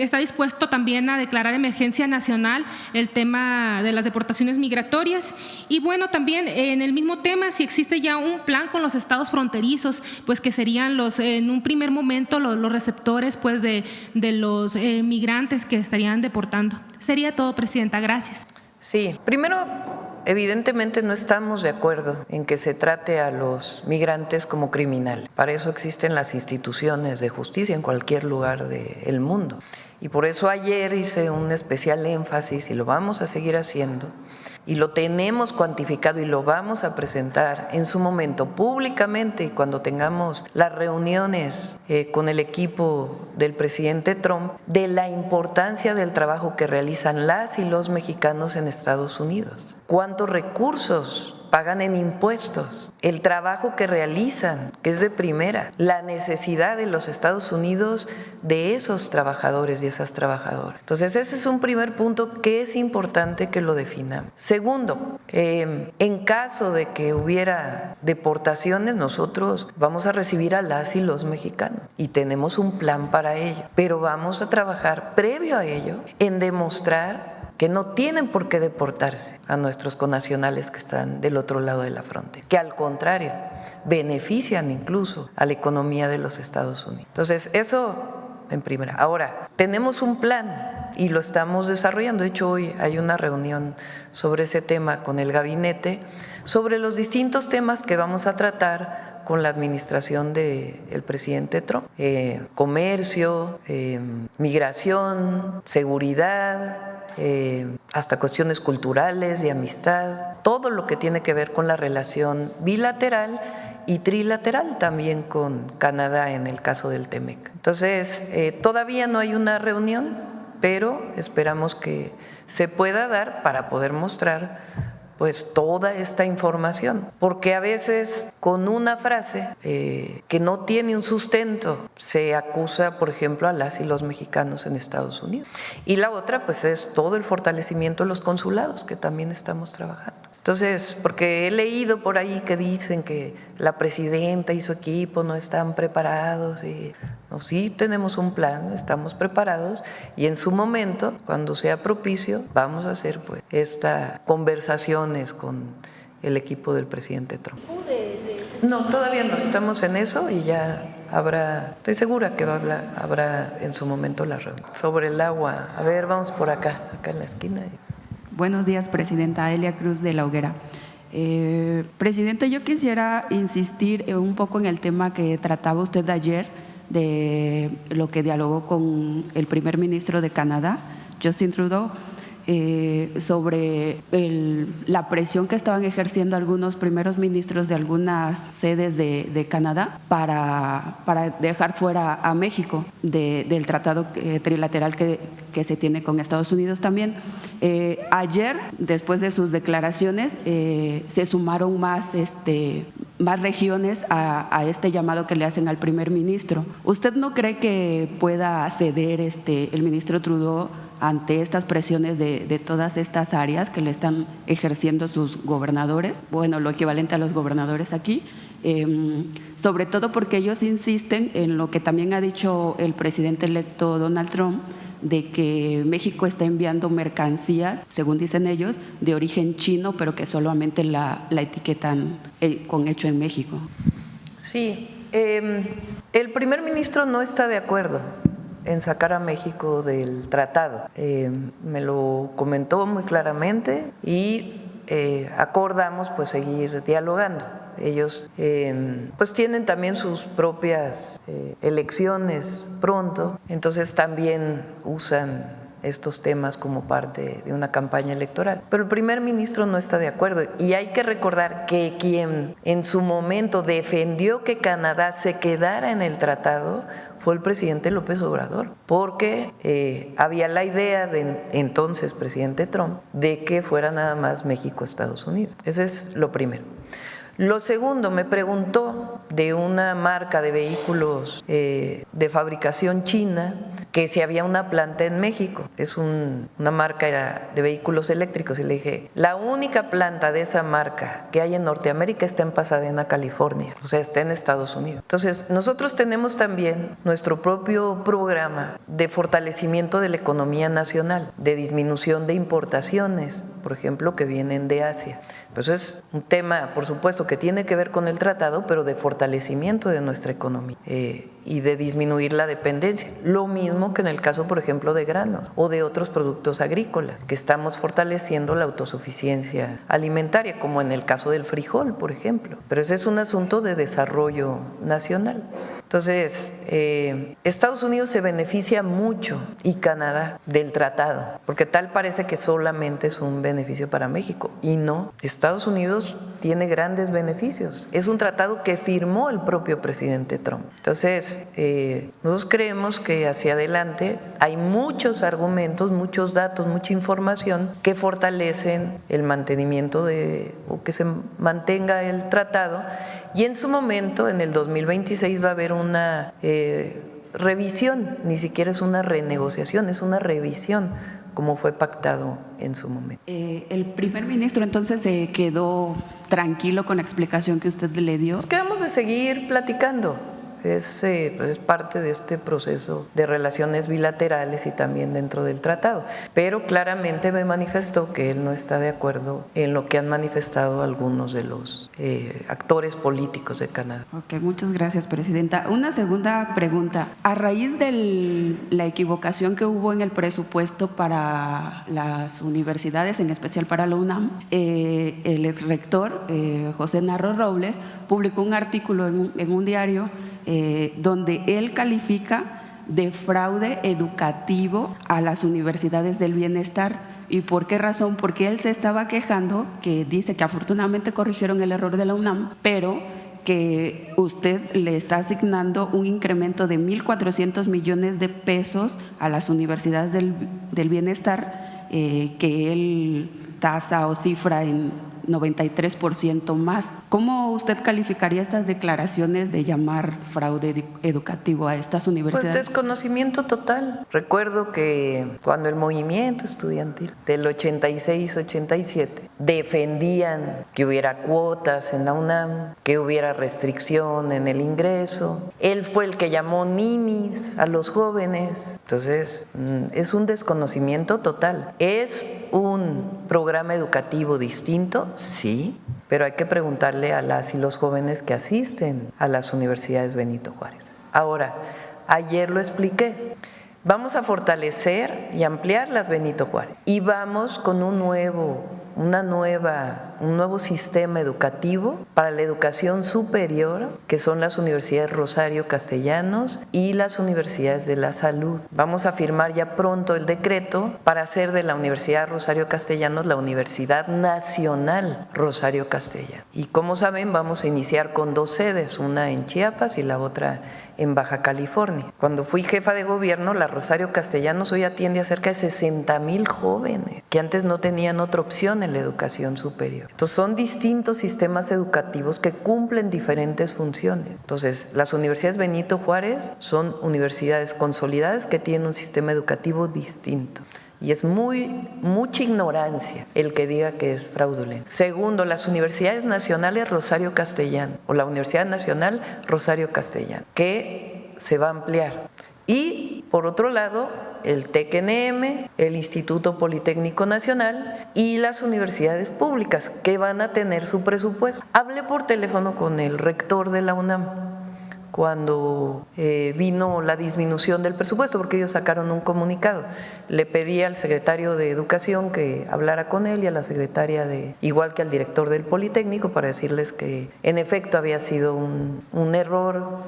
está dispuesto también a declarar emergencia nacional el tema de las deportaciones migratorias. Y bueno, también en el mismo tema, si existe ya un plan con los estados fronterizos, pues que serían en un primer momento los receptores pues de los migrantes que estarían deportando. Sería todo, Presidenta. Gracias. Sí, primero, evidentemente no estamos de acuerdo en que se trate a los migrantes como criminales. Para eso existen las instituciones de justicia en cualquier lugar del mundo. Y por eso ayer hice un especial énfasis y lo vamos a seguir haciendo y lo tenemos cuantificado y lo vamos a presentar en su momento públicamente y cuando tengamos las reuniones con el equipo del presidente Trump de la importancia del trabajo que realizan las y los mexicanos en Estados Unidos. ¿Cuántos recursos pagan en impuestos? El trabajo que realizan, que es de primera, la necesidad de los Estados Unidos de esos trabajadores y esas trabajadoras. Entonces, ese es un primer punto que es importante que lo definamos. Segundo, en caso de que hubiera deportaciones, nosotros vamos a recibir a las y los mexicanos y tenemos un plan para ello, pero vamos a trabajar previo a ello en demostrar que no tienen por qué deportarse a nuestros connacionales que están del otro lado de la frontera, que al contrario, benefician incluso a la economía de los Estados Unidos. Entonces, eso en primera. Ahora, tenemos un plan y lo estamos desarrollando. De hecho, hoy hay una reunión sobre ese tema con el gabinete, sobre los distintos temas que vamos a tratar con la administración del presidente Trump. Comercio, migración, seguridad, hasta cuestiones culturales, de amistad, todo lo que tiene que ver con la relación bilateral y trilateral también con Canadá en el caso del TEMEC. Entonces, todavía no hay una reunión, pero esperamos que se pueda dar para poder mostrar pues toda esta información, porque a veces con una frase que no tiene un sustento se acusa, por ejemplo, a las y los mexicanos en Estados Unidos. Y la otra pues es todo el fortalecimiento de los consulados que también estamos trabajando. Entonces, porque he leído por ahí que dicen que la presidenta y su equipo no están preparados. Y no, sí tenemos un plan, estamos preparados y en su momento, cuando sea propicio, vamos a hacer pues estas conversaciones con el equipo del presidente Trump. No, todavía no, estamos en eso y ya habrá, estoy segura que habrá en su momento la reunión. Sobre el agua, a ver, vamos por acá en la esquina. Buenos días, Presidenta. Elia Cruz de La Hoguera. Presidente, yo quisiera insistir un poco en el tema que trataba usted ayer, de lo que dialogó con el primer ministro de Canadá, Justin Trudeau, sobre la presión que estaban ejerciendo algunos primeros ministros de algunas sedes de Canadá para dejar fuera a México del tratado trilateral que se tiene con Estados Unidos también. Ayer, después de sus declaraciones, se sumaron más regiones a este llamado que le hacen al primer ministro. ¿Usted no cree que pueda ceder el ministro Trudeau ante estas presiones de todas estas áreas que le están ejerciendo sus gobernadores? Bueno, lo equivalente a los gobernadores aquí, sobre todo porque ellos insisten en lo que también ha dicho el presidente electo Donald Trump, de que México está enviando mercancías, según dicen ellos, de origen chino, pero que solamente la etiquetan con hecho en México. Sí, el primer ministro no está de acuerdo en sacar a México del tratado. Me lo comentó muy claramente y acordamos pues seguir dialogando. Ellos pues tienen también sus propias elecciones pronto, entonces también usan estos temas como parte de una campaña electoral. Pero el primer ministro no está de acuerdo y hay que recordar que quien en su momento defendió que Canadá se quedara en el tratado fue el presidente López Obrador, porque había la idea de entonces presidente Trump de que fuera nada más México-Estados Unidos. Ese es lo primero. Lo segundo, me preguntó de una marca de vehículos de fabricación china que si había una planta en México. Es una marca de vehículos eléctricos y le dije, la única planta de esa marca que hay en Norteamérica está en Pasadena, California, o sea, está en Estados Unidos. Entonces, nosotros tenemos también nuestro propio programa de fortalecimiento de la economía nacional, de disminución de importaciones, por ejemplo, que vienen de Asia. Pues es un tema, por supuesto, que tiene que ver con el tratado, pero de fortalecimiento de nuestra economía y de disminuir la dependencia. Lo mismo que en el caso, por ejemplo, de granos o de otros productos agrícolas, que estamos fortaleciendo la autosuficiencia alimentaria, como en el caso del frijol, por ejemplo. Pero ese es un asunto de desarrollo nacional. Entonces, Estados Unidos se beneficia mucho y Canadá del tratado, porque tal parece que solamente es un beneficio para México y no. Estados Unidos tiene grandes beneficios. Es un tratado que firmó el propio presidente Trump. Entonces, nosotros creemos que hacia adelante hay muchos argumentos, muchos datos, mucha información que fortalecen el mantenimiento o que se mantenga el tratado. Y en su momento, en el 2026, va a haber una revisión, ni siquiera es una renegociación, es una revisión, como fue pactado en su momento. El primer ministro entonces se quedó tranquilo con la explicación que usted le dio. Nos quedamos de seguir platicando. Es parte de este proceso de relaciones bilaterales y también dentro del tratado. Pero claramente me manifestó que él no está de acuerdo en lo que han manifestado algunos de los actores políticos de Canadá. Ok, muchas gracias, Presidenta. Una segunda pregunta. A raíz de la equivocación que hubo en el presupuesto para las universidades, en especial para la UNAM, el exrector José Narro Robles publicó un artículo en un diario donde él califica de fraude educativo a las universidades del bienestar. ¿Y por qué razón? Porque él se estaba quejando, que dice que afortunadamente corrigieron el error de la UNAM, pero que usted le está asignando un incremento de 1.400 millones de pesos a las universidades del bienestar, que él tasa o cifra en 93% más. ¿Cómo usted calificaría estas declaraciones de llamar fraude educativo a estas universidades? Pues desconocimiento total. Recuerdo que cuando el movimiento estudiantil del 86-87 defendían que hubiera cuotas en la UNAM, que hubiera restricción en el ingreso, él fue el que llamó ninis a los jóvenes. Entonces, es un desconocimiento total. ¿Es un programa educativo distinto? Sí, pero hay que preguntarle a las y los jóvenes que asisten a las universidades Benito Juárez. Ahora, ayer lo expliqué, vamos a fortalecer y ampliar las Benito Juárez y vamos con un nuevo sistema educativo para la educación superior, que son las universidades Rosario Castellanos y las universidades de la salud. Vamos a firmar ya pronto el decreto para hacer de la Universidad Rosario Castellanos la Universidad Nacional Rosario Castellanos. Y como saben, vamos a iniciar con 2 sedes, una en Chiapas y la otra en Baja California. Cuando fui jefa de gobierno, la Rosario Castellanos hoy atiende a cerca de 60,000 jóvenes que antes no tenían otra opción en la educación superior. Entonces son distintos sistemas educativos que cumplen diferentes funciones. Entonces las universidades Benito Juárez son universidades consolidadas que tienen un sistema educativo distinto. Y es mucha ignorancia el que diga que es fraudulento. Segundo, las universidades nacionales Rosario Castellano o la Universidad Nacional Rosario Castellano, que se va a ampliar. Y por otro lado, el TECNM, el Instituto Politécnico Nacional y las universidades públicas que van a tener su presupuesto. Hablé por teléfono con el rector de la UNAM cuando vino la disminución del presupuesto, porque ellos sacaron un comunicado. Le pedí al secretario de Educación que hablara con él y a la secretaria igual que al director del Politécnico, para decirles que en efecto había sido un error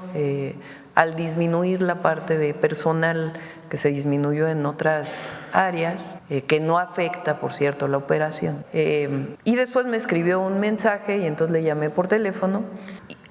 al disminuir la parte de personal que se disminuyó en otras áreas, que no afecta, por cierto, la operación. Y después me escribió un mensaje y entonces le llamé por teléfono.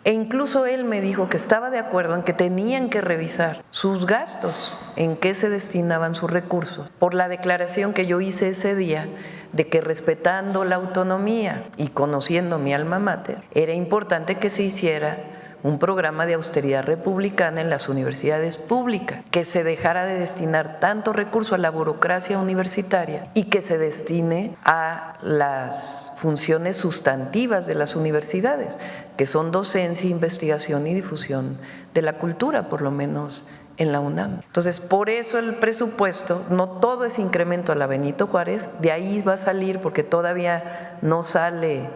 E incluso él me dijo que estaba de acuerdo en que tenían que revisar sus gastos, en qué se destinaban sus recursos, por la declaración que yo hice ese día de que respetando la autonomía y conociendo mi alma mater, era importante que se hiciera un programa de austeridad republicana en las universidades públicas, que se dejara de destinar tanto recurso a la burocracia universitaria y que se destine a las funciones sustantivas de las universidades, que son docencia, investigación y difusión de la cultura, por lo menos en la UNAM. Entonces, por eso el presupuesto, no todo es incremento a la Benito Juárez, de ahí va a salir, porque todavía no sale,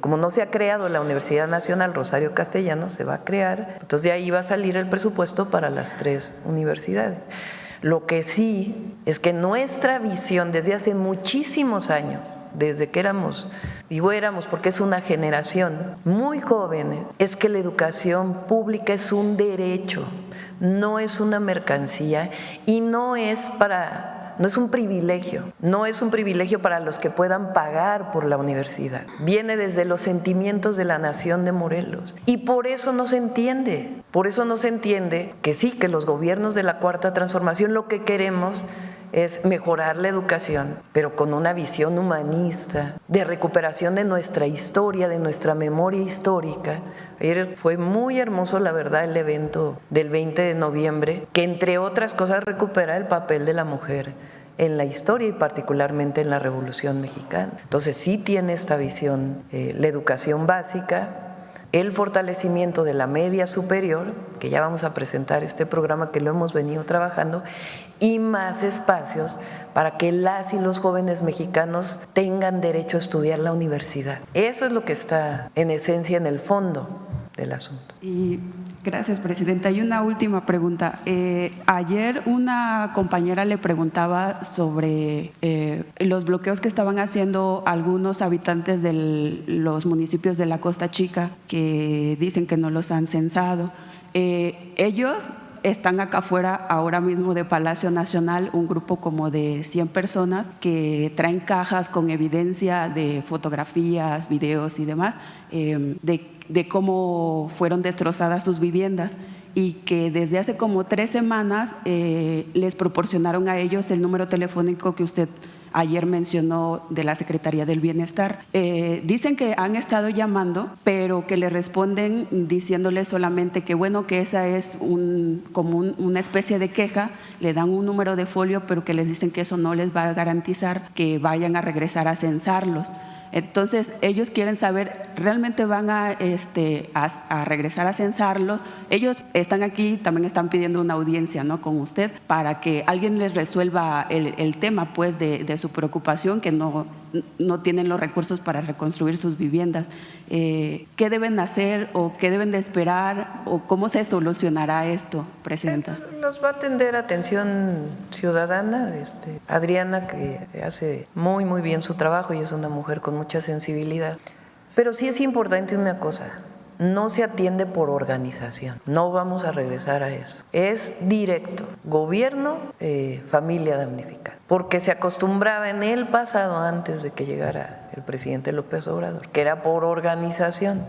como no se ha creado la Universidad Nacional Rosario Castellanos, se va a crear, entonces de ahí va a salir el presupuesto para las 3 universidades. Lo que sí es que nuestra visión desde hace muchísimos años, desde que éramos porque es una generación muy joven, es que la educación pública es un derecho, no es una mercancía y no es un privilegio, no es un privilegio para los que puedan pagar por la universidad. Viene desde los sentimientos de la nación de Morelos y por eso no se entiende que sí, que los gobiernos de la Cuarta Transformación lo que queremos es mejorar la educación, pero con una visión humanista, de recuperación de nuestra historia, de nuestra memoria histórica. Ayer fue muy hermoso, la verdad, el evento del 20 de noviembre, que entre otras cosas recupera el papel de la mujer en la historia y particularmente en la Revolución Mexicana. Entonces sí tiene esta visión, la educación básica, el fortalecimiento de la media superior, que ya vamos a presentar este programa que lo hemos venido trabajando, y más espacios para que las y los jóvenes mexicanos tengan derecho a estudiar la universidad. Eso es lo que está en esencia en el fondo del asunto. Y gracias, Presidenta. Y una última pregunta. Ayer una compañera le preguntaba sobre los bloqueos que estaban haciendo algunos habitantes de los municipios de la Costa Chica, que dicen que no los han censado. Ellos están acá afuera ahora mismo de Palacio Nacional, un grupo como de 100 personas que traen cajas con evidencia de fotografías, videos y demás, de cómo fueron destrozadas sus viviendas, y que desde hace como 3 semanas les proporcionaron a ellos el número telefónico que usted ayer mencionó de la Secretaría del Bienestar. Dicen que han estado llamando, pero que le responden diciéndole solamente que bueno, que esa es como una especie de queja, le dan un número de folio, pero que les dicen que eso no les va a garantizar que vayan a regresar a censarlos. Entonces, ellos quieren saber, ¿realmente van a regresar a censarlos? Ellos están aquí, también están pidiendo una audiencia, ¿no?, con usted, para que alguien les resuelva el tema, pues, de su preocupación, que no tienen los recursos para reconstruir sus viviendas. ¿Qué deben hacer o qué deben de esperar o cómo se solucionará esto, Presidenta? Nos va a atender Atención Ciudadana, Adriana, que hace muy, muy bien su trabajo y es una mujer con mucha sensibilidad. Pero sí es importante una cosa, no se atiende por organización, no vamos a regresar a eso. Es directo, gobierno, familia damnificada, porque se acostumbraba en el pasado, antes de que llegara el presidente López Obrador, que era por organización.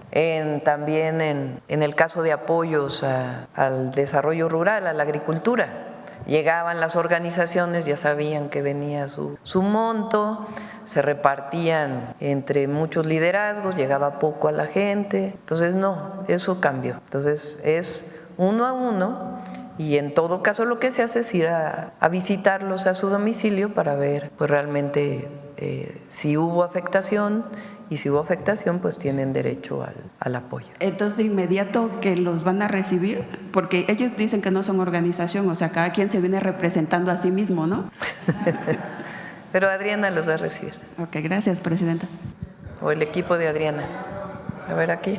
También en el caso de apoyos al desarrollo rural, a la agricultura, llegaban las organizaciones, ya sabían que venía su monto, se repartían entre muchos liderazgos, llegaba poco a la gente. Entonces no, eso cambió. Entonces es 1 a 1 y en todo caso lo que se hace es ir a visitarlos a su domicilio para ver pues realmente si hubo afectación y si hubo afectación, pues tienen derecho al apoyo. Entonces, de inmediato que los van a recibir, porque ellos dicen que no son organización, o sea, cada quien se viene representando a sí mismo, ¿no? Pero Adriana los va a recibir. Ok, gracias, presidenta. O el equipo de Adriana. A ver aquí.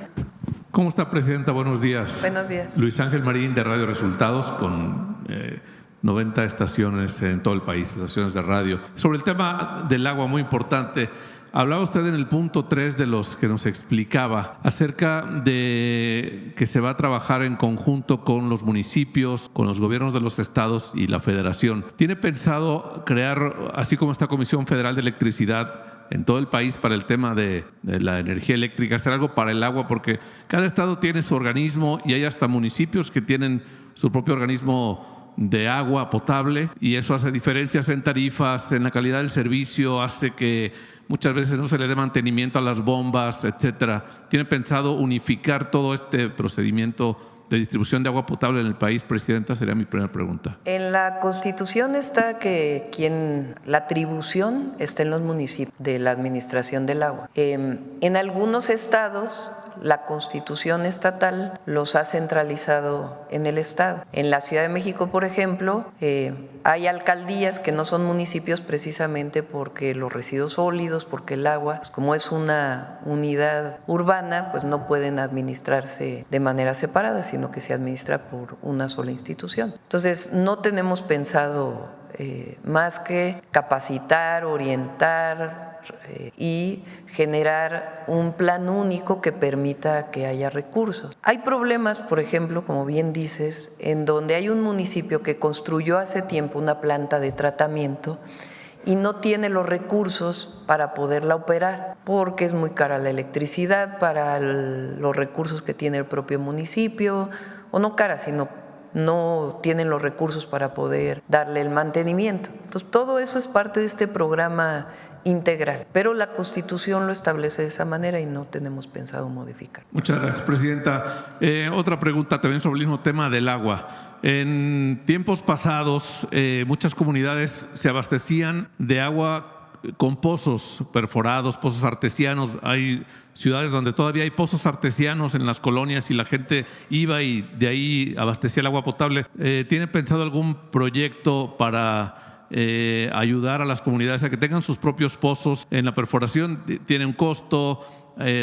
¿Cómo está, presidenta? Buenos días. Buenos días. Luis Ángel Marín, de Radio Resultados, con 90 estaciones en todo el país, estaciones de radio. Sobre el tema del agua, muy importante. Hablaba usted en el punto 3 de los que nos explicaba acerca de que se va a trabajar en conjunto con los municipios, con los gobiernos de los estados y la federación. ¿Tiene pensado crear, así como esta Comisión Federal de Electricidad, en todo el país para el tema de la energía eléctrica, hacer algo para el agua? Porque cada estado tiene su organismo y hay hasta municipios que tienen su propio organismo de agua potable, y eso hace diferencias en tarifas, en la calidad del servicio, hace que muchas veces no se le dé mantenimiento a las bombas, etcétera. ¿Tiene pensado unificar todo este procedimiento de distribución de agua potable en el país, presidenta? Sería mi primera pregunta. En la Constitución está que la atribución está en los municipios de la administración del agua. En algunos estados la Constitución estatal los ha centralizado en el estado. En la Ciudad de México, por ejemplo, hay alcaldías que no son municipios precisamente porque los residuos sólidos, porque el agua, pues como es una unidad urbana, pues no pueden administrarse de manera separada, sino que se administra por una sola institución. Entonces, no tenemos pensado más que capacitar, orientar y generar un plan único que permita que haya recursos. Hay problemas, por ejemplo, como bien dices, en donde hay un municipio que construyó hace tiempo una planta de tratamiento y no tiene los recursos para poderla operar, porque es muy cara la electricidad para los recursos que tiene el propio municipio, o no cara, sino no tienen los recursos para poder darle el mantenimiento. Entonces, todo eso es parte de este programa integral, pero la Constitución lo establece de esa manera y no tenemos pensado modificar. Muchas gracias, presidenta. Otra pregunta también sobre el mismo tema del agua. En tiempos pasados, muchas comunidades se abastecían de agua con pozos perforados, pozos artesianos. Hay ciudades donde todavía hay pozos artesianos en las colonias y la gente iba y de ahí abastecía el agua potable. ¿Tiene pensado algún proyecto para ayudar a las comunidades a que tengan sus propios pozos? En la perforación tiene un costo,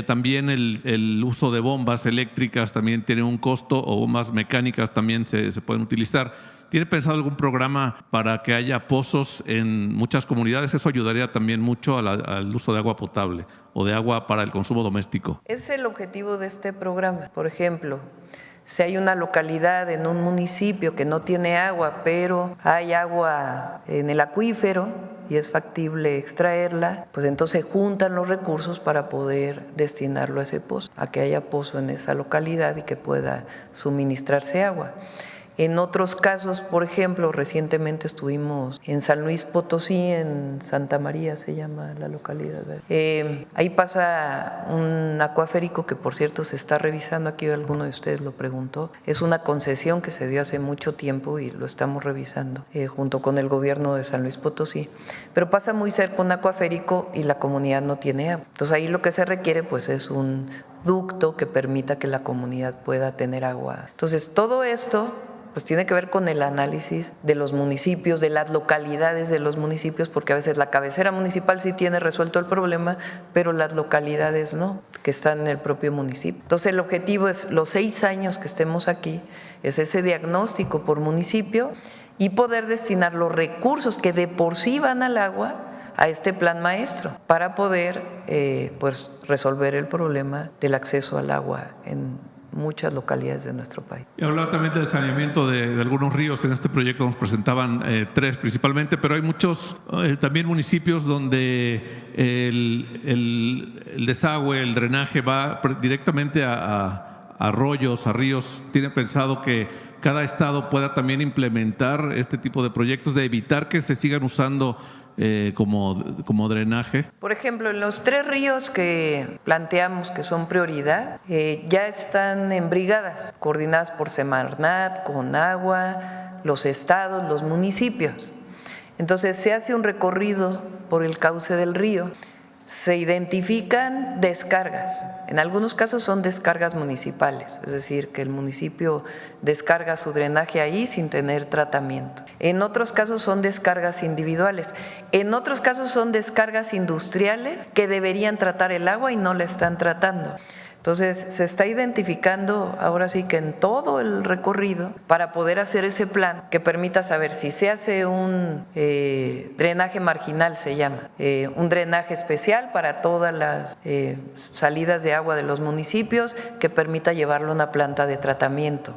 también el uso de bombas eléctricas también tiene un costo, o bombas mecánicas también se pueden utilizar. ¿Tiene pensado algún programa para que haya pozos en muchas comunidades? Eso ayudaría también mucho al uso de agua potable o de agua para el consumo doméstico. Es el objetivo de este programa. Por ejemplo, si hay una localidad en un municipio que no tiene agua, pero hay agua en el acuífero y es factible extraerla, pues entonces juntan los recursos para poder destinarlo a ese pozo, a que haya pozo en esa localidad y que pueda suministrarse agua. En otros casos, por ejemplo, recientemente estuvimos en San Luis Potosí, en Santa María se llama la localidad. Ahí pasa un acuaférico que, por cierto, se está revisando, aquí alguno de ustedes lo preguntó. Es una concesión que se dio hace mucho tiempo y lo estamos revisando junto con el gobierno de San Luis Potosí. Pero pasa muy cerca un acuaférico y la comunidad no tiene agua. Entonces ahí lo que se requiere pues es un ducto que permita que la comunidad pueda tener agua. Entonces todo esto pues tiene que ver con el análisis de los municipios, de las localidades de los municipios, porque a veces la cabecera municipal sí tiene resuelto el problema, pero las localidades no, que están en el propio municipio. Entonces el objetivo es, los 6 años que estemos aquí, es ese diagnóstico por municipio y poder destinar los recursos que de por sí van al agua a este plan maestro para poder pues resolver el problema del acceso al agua en muchas localidades de nuestro país. Y hablaba también del saneamiento de algunos ríos. En este proyecto nos presentaban 3 principalmente, pero hay muchos también municipios donde el desagüe, el drenaje va directamente a arroyos, a ríos. ¿Tiene pensado que cada estado pueda también implementar este tipo de proyectos de evitar que se sigan usando como drenaje? Por ejemplo, en los 3 ríos que planteamos que son prioridad, ya están en brigadas coordinadas por Semarnat, Conagua, los estados, los municipios. Entonces se hace un recorrido por el cauce del río se identifican descargas. En algunos casos son descargas municipales, es decir, que el municipio descarga su drenaje ahí sin tener tratamiento. En otros casos son descargas individuales. En otros casos son descargas industriales que deberían tratar el agua y no la están tratando. Entonces, se está identificando ahora sí que en todo el recorrido para poder hacer ese plan que permita saber si se hace un drenaje marginal, se llama, un drenaje especial para todas las salidas de agua de los municipios que permita llevarlo a una planta de tratamiento.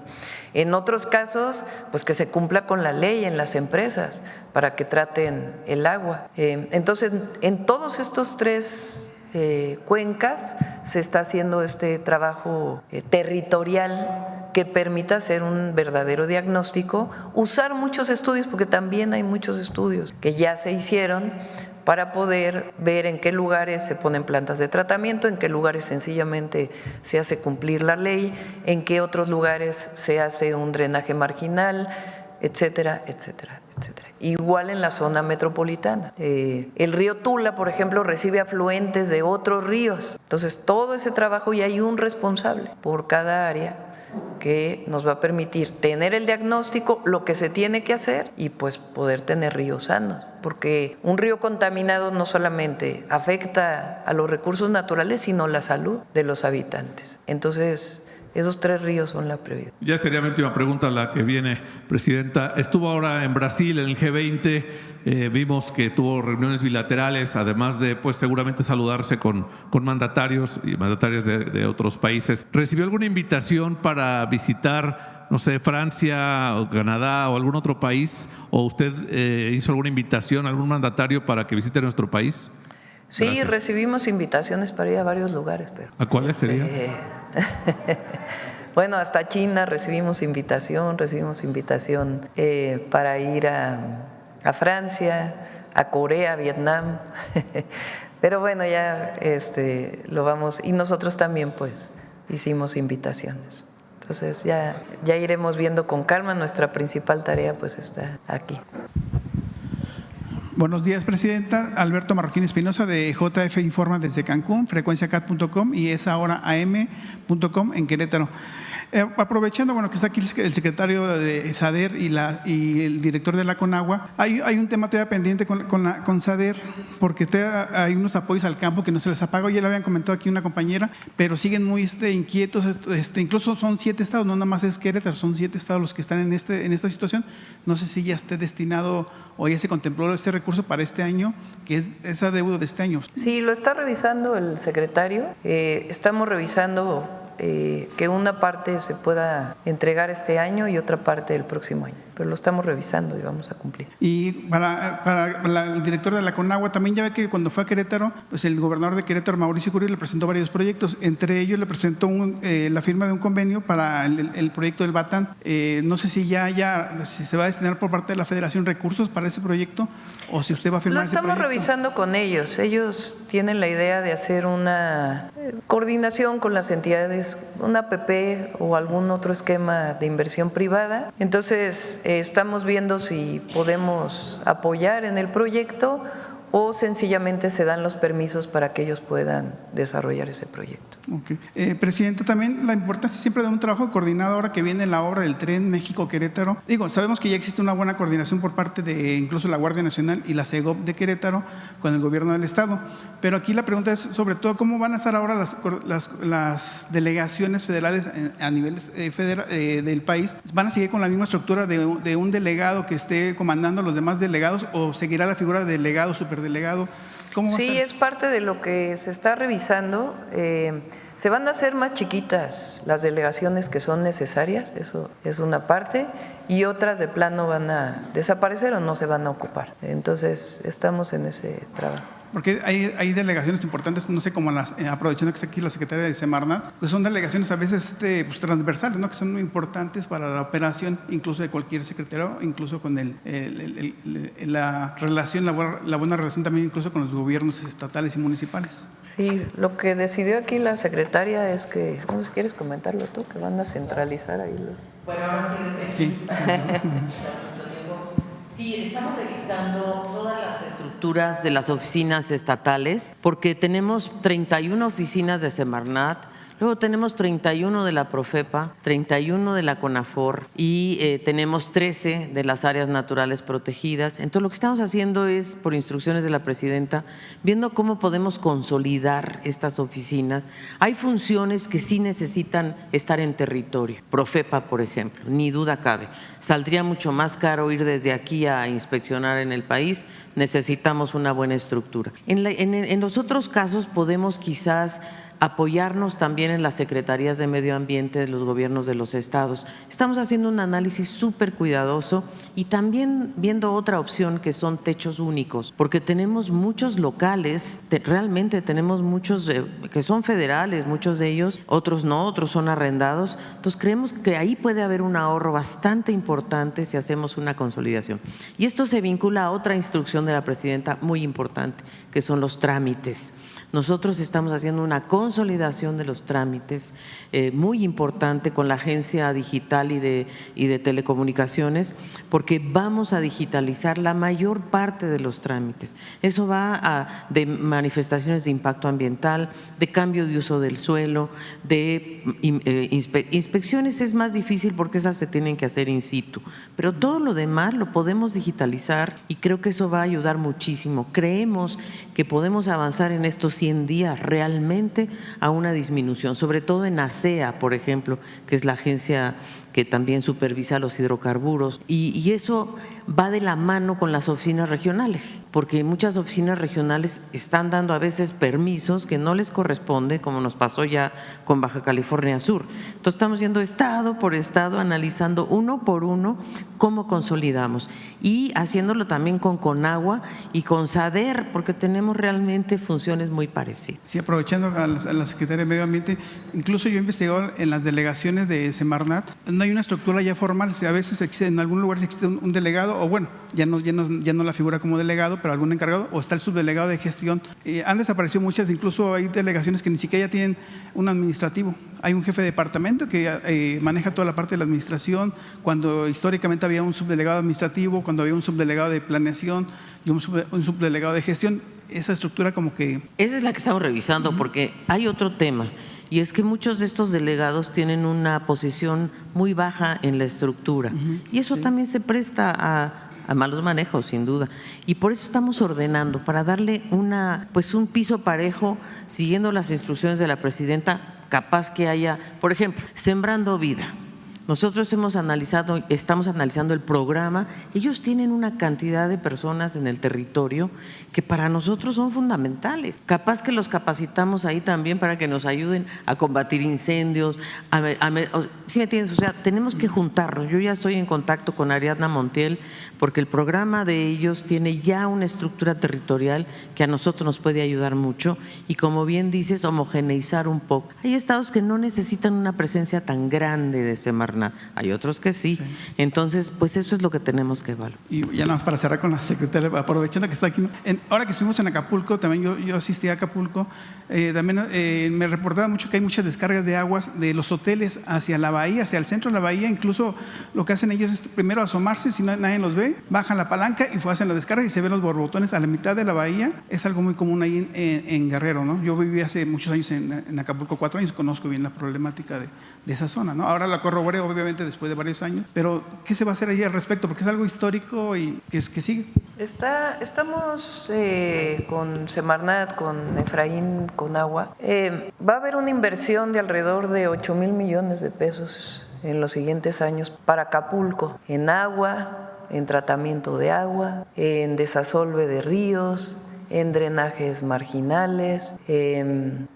En otros casos, pues que se cumpla con la ley en las empresas para que traten el agua. Entonces, en todos estos tres cuencas se está haciendo este trabajo territorial que permita hacer un verdadero diagnóstico, usar muchos estudios, porque también hay muchos estudios que ya se hicieron para poder ver en qué lugares se ponen plantas de tratamiento, en qué lugares sencillamente se hace cumplir la ley, en qué otros lugares se hace un drenaje marginal, etcétera, etcétera, etcétera. Igual en la zona metropolitana. El río Tula, por ejemplo, recibe afluentes de otros ríos. Entonces, todo ese trabajo y hay un responsable por cada área que nos va a permitir tener el diagnóstico, lo que se tiene que hacer y pues poder tener ríos sanos. Porque un río contaminado no solamente afecta a los recursos naturales, sino la salud de los habitantes. Entonces, esos tres ríos son la prioridad. Ya sería mi última pregunta la que viene, Presidenta. Estuvo ahora en Brasil, en el G20, vimos que tuvo reuniones bilaterales, además de pues seguramente saludarse con mandatarios y mandatarias de otros países. ¿Recibió alguna invitación para visitar, no sé, Francia o Canadá o algún otro país? ¿O usted hizo alguna invitación a algún mandatario para que visite nuestro país? Sí, gracias. Recibimos invitaciones para ir a varios lugares. Pero, ¿a cuáles serían? Bueno, hasta China recibimos invitación para ir a Francia, a Corea, a Vietnam. Pero bueno, ya lo vamos, y nosotros también pues hicimos invitaciones. Entonces ya iremos viendo con calma, nuestra principal tarea pues está aquí. Buenos días, Presidenta. Alberto Marroquín Espinosa de JF Informa desde Cancún, frecuenciacat.com y es ahora am.com en Querétaro. Aprovechando que está aquí el secretario de SADER y el director de la CONAGUA, hay un tema todavía pendiente con SADER, porque hay unos apoyos al campo que no se les ha pagado. Ya le habían comentado aquí una compañera, pero siguen muy inquietos. Incluso son 7 estados, no nada más es Querétaro, son 7 estados los que están en esta situación. No sé si ya esté destinado o ya se contempló ese recurso para este año, que es esa deuda de este año. Sí, lo está revisando el secretario. Estamos revisando que una parte se pueda entregar este año y otra parte el próximo año, pero lo estamos revisando y vamos a cumplir. Y para el director de la CONAGUA también, ya ve que cuando fue a Querétaro, pues el gobernador de Querétaro, Mauricio Curi, le presentó varios proyectos, entre ellos le presentó la firma de un convenio para el proyecto del Batán. No sé si si se va a destinar por parte de la Federación recursos para ese proyecto o si usted va a firmar ese proyecto. Lo estamos revisando con ellos. Ellos tienen la idea de hacer una coordinación con las entidades, una APP o algún otro esquema de inversión privada. Entonces, estamos viendo si podemos apoyar en el proyecto o sencillamente se dan los permisos para que ellos puedan desarrollar ese proyecto. Okay. Presidenta, también la importancia siempre de un trabajo coordinado ahora que viene la obra del tren México-Querétaro. Sabemos que ya existe una buena coordinación por parte de incluso la Guardia Nacional y la CEGOP de Querétaro con el gobierno del estado, pero aquí la pregunta es sobre todo cómo van a estar ahora las delegaciones federales a nivel del país. ¿Van a seguir con la misma estructura de un delegado que esté comandando a los demás delegados o seguirá la figura de delegado, superdelegado? Sí, es parte de lo que se está revisando. Se van a hacer más chiquitas las delegaciones que son necesarias, eso es una parte, y otras de plano van a desaparecer o no se van a ocupar. Entonces, estamos en ese trabajo. Porque hay delegaciones importantes, no sé, como aprovechando que está aquí la secretaria de Semarnat, que son delegaciones a veces pues, transversales, ¿no? Que son muy importantes para la operación, incluso de cualquier secretario, incluso con la relación, la buena relación también incluso con los gobiernos estatales y municipales. Sí, lo que decidió aquí la secretaria es que, no sé si quieres comentarlo tú, que van a centralizar ahí los… Bueno, ahora sí, sí. Sí, estamos revisando todas las estructuras estructuras de las oficinas estatales, porque tenemos 31 oficinas de Semarnat, luego tenemos 31 de la Profepa, 31 de la CONAFOR y tenemos 13 de las áreas naturales protegidas. Entonces, lo que estamos haciendo es, por instrucciones de la presidenta, viendo cómo podemos consolidar estas oficinas. Hay funciones que sí necesitan estar en territorio. Profepa, por ejemplo, ni duda cabe. Saldría mucho más caro ir desde aquí a inspeccionar en el país. Necesitamos una buena estructura. En los otros casos podemos quizás apoyarnos también en las secretarías de medio ambiente de los gobiernos de los estados. Estamos haciendo un análisis súper cuidadoso y también viendo otra opción que son techos únicos, porque tenemos muchos locales, realmente tenemos muchos que son federales, muchos de ellos, otros no, otros son arrendados. Entonces creemos que ahí puede haber un ahorro bastante importante si hacemos una consolidación. Y esto se vincula a otra instrucción de la presidenta muy importante, que son los trámites. Nosotros estamos haciendo una consolidación de los trámites muy importante con la Agencia Digital y de Telecomunicaciones, porque vamos a digitalizar la mayor parte de los trámites. Eso va de manifestaciones de impacto ambiental, de cambio de uso del suelo, de inspecciones es más difícil porque esas se tienen que hacer in situ, pero todo lo demás lo podemos digitalizar y creo que eso va a ayudar muchísimo. Creemos que podemos avanzar en estos 100 días realmente a una disminución, sobre todo en ASEA, por ejemplo, que es la agencia que también supervisa los hidrocarburos, y eso va de la mano con las oficinas regionales, porque muchas oficinas regionales están dando a veces permisos que no les corresponde, como nos pasó ya con Baja California Sur. Entonces estamos yendo estado por estado, analizando uno por uno cómo consolidamos y haciéndolo también con CONAGUA y con SADER, porque tenemos realmente funciones muy parecidas. Sí, aprovechando a la Secretaría de Medio Ambiente, incluso yo he investigado en las delegaciones de Semarnat, no hay una estructura ya formal, a veces en algún lugar existe un delegado, o bueno, ya no la figura como delegado, pero algún encargado, o está el subdelegado de gestión. Han desaparecido muchas, incluso hay delegaciones que ni siquiera ya tienen un administrativo. Hay un jefe de departamento que maneja toda la parte de la administración, cuando históricamente había un subdelegado administrativo, cuando había un subdelegado de planeación y un subdelegado de gestión. Esa estructura como que… Esa es la que estamos revisando, porque hay otro tema, y es que muchos de estos delegados tienen una posición muy baja en la estructura, y eso también se presta a malos manejos, sin duda. Y por eso estamos ordenando, para darle un piso parejo, siguiendo las instrucciones de la presidenta, capaz que haya, por ejemplo, Sembrando Vida. Nosotros estamos analizando el programa. Ellos tienen una cantidad de personas en el territorio que para nosotros son fundamentales. Capaz que los capacitamos ahí también para que nos ayuden a combatir incendios. ¿Sí me entiendes? O sea, tenemos que juntarnos. Yo ya estoy en contacto con Ariadna Montiel porque el programa de ellos tiene ya una estructura territorial que a nosotros nos puede ayudar mucho y, como bien dices, homogeneizar un poco. Hay estados que no necesitan una presencia tan grande de Semarnat. Hay otros que sí. Entonces, pues eso es lo que tenemos que evaluar. Y ya nada más para cerrar con la secretaria, aprovechando que está aquí. Ahora que estuvimos en Acapulco, también yo asistí a Acapulco, también me reportaba mucho que hay muchas descargas de aguas de los hoteles hacia la bahía, hacia el centro de la bahía. Incluso lo que hacen ellos es primero asomarse, si nadie los ve, bajan la palanca y hacen la descarga y se ven los borbotones a la mitad de la bahía. Es algo muy común ahí en Guerrero, ¿no? Yo viví hace muchos años en Acapulco, 4 años, conozco bien la problemática de esa zona, ¿no? Ahora la corroboré, obviamente, después de varios años, pero ¿qué se va a hacer ahí al respecto? Porque es algo histórico y que sigue. Estamos con Semarnat, con Efraín, con Agua. Va a haber una inversión de alrededor de 8,000 millones de pesos en los siguientes años para Acapulco, en agua, en tratamiento de agua, en desasolve de ríos, en drenajes marginales, en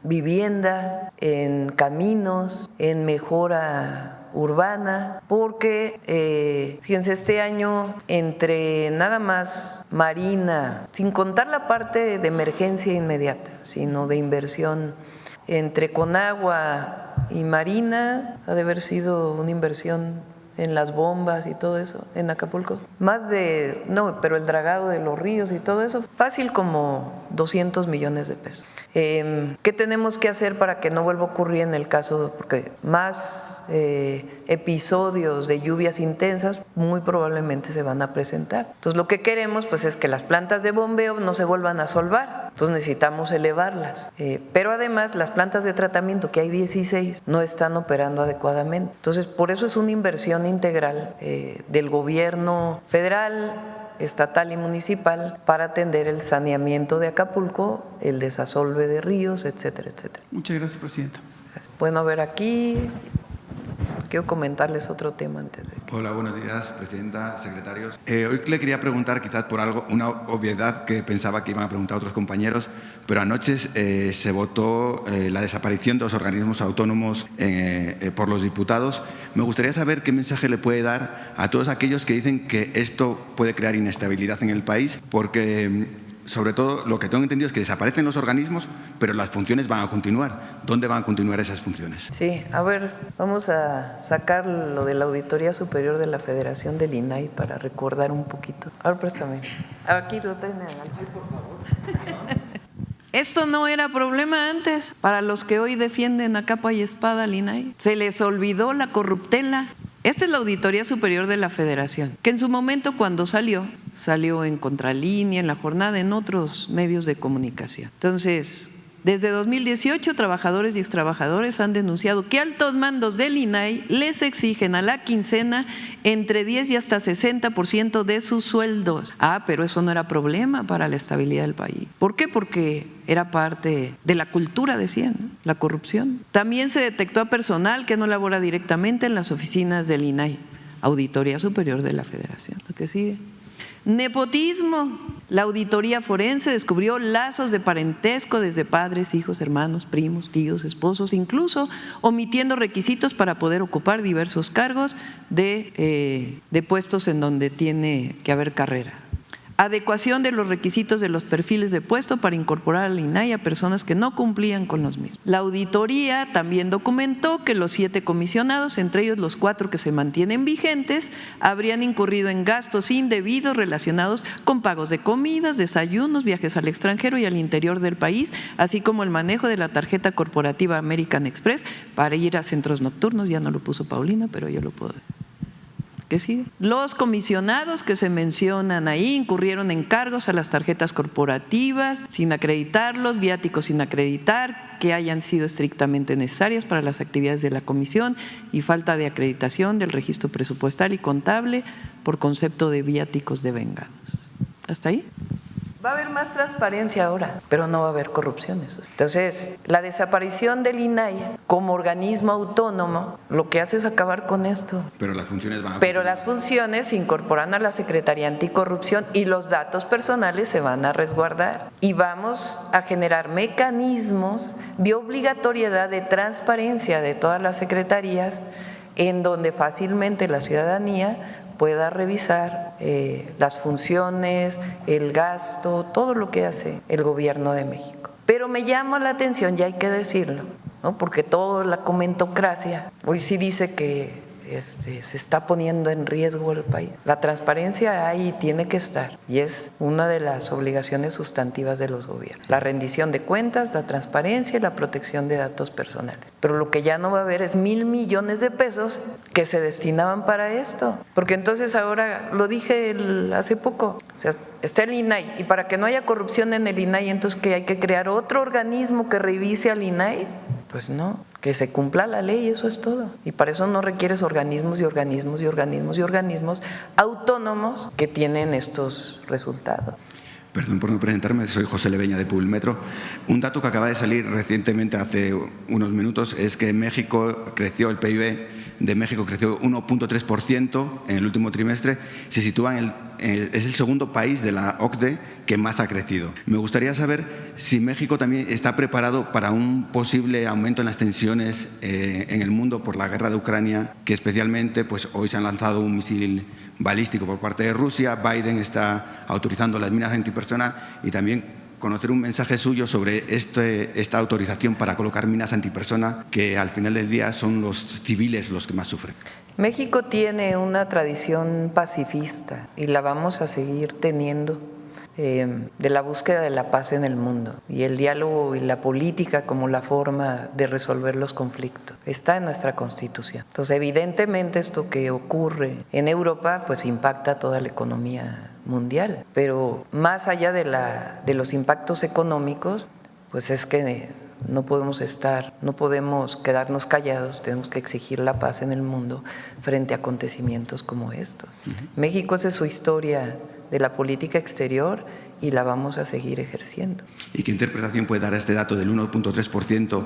vivienda, en caminos, en mejora urbana, porque fíjense, este año entre nada más Marina, sin contar la parte de emergencia inmediata, sino de inversión, entre Conagua y Marina ha de haber sido una inversión en las bombas y todo eso, en Acapulco. Pero el dragado de los ríos y todo eso, fácil como 200 millones de pesos. ¿Qué tenemos que hacer para que no vuelva a ocurrir en el caso? Porque más episodios de lluvias intensas muy probablemente se van a presentar. Entonces lo que queremos pues es que las plantas de bombeo no se vuelvan a solvar. Entonces necesitamos elevarlas. Pero además las plantas de tratamiento, que hay 16, no están operando adecuadamente. Entonces por eso es una inversión integral del gobierno federal, estatal y municipal para atender el saneamiento de Acapulco, el desasolve de ríos, etcétera, etcétera. Muchas gracias, presidenta. Bueno, a ver aquí, quiero comentarles otro tema antes de... Hola, buenos días, presidenta, secretarios. Hoy le quería preguntar quizás por algo, una obviedad que pensaba que iban a preguntar otros compañeros, pero anoche se votó la desaparición de los organismos autónomos por los diputados. Me gustaría saber qué mensaje le puede dar a todos aquellos que dicen que esto puede crear inestabilidad en el país, porque sobre todo lo que tengo entendido es que desaparecen los organismos, pero las funciones van a continuar. ¿Dónde van a continuar esas funciones? Sí, a ver, vamos a sacar lo de la Auditoría Superior de la Federación del INAI para recordar un poquito. Ahora préstame. Aquí lo tienen. Ay, por favor. Esto no era problema antes para los que hoy defienden a capa y espada al INAI. Se les olvidó la corruptela. Esta es la Auditoría Superior de la Federación, que en su momento cuando salió en Contralínea, en La Jornada, en otros medios de comunicación. Entonces, desde 2018, trabajadores y extrabajadores han denunciado que altos mandos del INAI les exigen a la quincena entre 10 y hasta 60% de sus sueldos. Pero eso no era problema para la estabilidad del país. ¿Por qué? Porque era parte de la cultura, decían, ¿no? La corrupción. También se detectó a personal que no labora directamente en las oficinas del INAI, Auditoría Superior de la Federación. Lo que sigue. Nepotismo. La auditoría forense descubrió lazos de parentesco desde padres, hijos, hermanos, primos, tíos, esposos, incluso omitiendo requisitos para poder ocupar diversos cargos de puestos en donde tiene que haber carrera. Adecuación de los requisitos de los perfiles de puesto para incorporar al INAI a personas que no cumplían con los mismos. La auditoría también documentó que los 7 comisionados, entre ellos los 4 que se mantienen vigentes, habrían incurrido en gastos indebidos relacionados con pagos de comidas, desayunos, viajes al extranjero y al interior del país, así como el manejo de la tarjeta corporativa American Express para ir a centros nocturnos. Ya no lo puso Paulina, pero yo lo puedo ver. ¿Qué sigue? Los comisionados que se mencionan ahí incurrieron en cargos a las tarjetas corporativas sin acreditarlos, viáticos sin acreditar, que hayan sido estrictamente necesarias para las actividades de la comisión y falta de acreditación del registro presupuestal y contable por concepto de viáticos devengados. ¿Hasta ahí? Va a haber más transparencia ahora, pero no va a haber corrupciones. Entonces, la desaparición del INAI como organismo autónomo lo que hace es acabar con esto. Pero las funciones van a... Pero las funciones se incorporan a la Secretaría Anticorrupción y los datos personales se van a resguardar. Y vamos a generar mecanismos de obligatoriedad de transparencia de todas las secretarías en donde fácilmente la ciudadanía pueda revisar las funciones, el gasto, todo lo que hace el gobierno de México. Pero me llama la atención, ya hay que decirlo, ¿no? Porque toda la comentocracia hoy sí dice que se está poniendo en riesgo el país. La transparencia ahí tiene que estar y es una de las obligaciones sustantivas de los gobiernos. La rendición de cuentas, la transparencia y la protección de datos personales. Pero lo que ya no va a haber es 1,000 millones de pesos que se destinaban para esto. Porque entonces ahora, lo dije hace poco, o sea, está el INAI y para que no haya corrupción en el INAI, entonces ¿qué hay que crear? ¿Otro organismo que revise al INAI? Pues no, que se cumpla la ley, eso es todo. Y para eso no requieres organismos y organismos y organismos y organismos autónomos que tienen estos resultados. Perdón por no presentarme, soy José Leveña de Publimetro. Un dato que acaba de salir recientemente, hace unos minutos, es que México creció, el PIB de México creció 1,3% en el último trimestre, se sitúa es el segundo país de la OCDE que más ha crecido. Me gustaría saber si México también está preparado para un posible aumento en las tensiones en el mundo por la guerra de Ucrania, que especialmente pues, hoy se han lanzado un misil balístico por parte de Rusia, Biden está autorizando las minas antipersona y también conocer un mensaje suyo sobre esta autorización para colocar minas antipersona, que al final del día son los civiles los que más sufren. México tiene una tradición pacifista y la vamos a seguir teniendo. de la búsqueda de la paz en el mundo y el diálogo y la política como la forma de resolver los conflictos. Está en nuestra Constitución. Entonces, evidentemente, esto que ocurre en Europa pues impacta a toda la economía mundial, pero más allá de los impactos económicos, pues es que no podemos quedarnos callados, tenemos que exigir la paz en el mundo frente a acontecimientos como estos. México, esa es su historia de la política exterior y la vamos a seguir ejerciendo. ¿Y qué interpretación puede dar a este dato del 1.3%?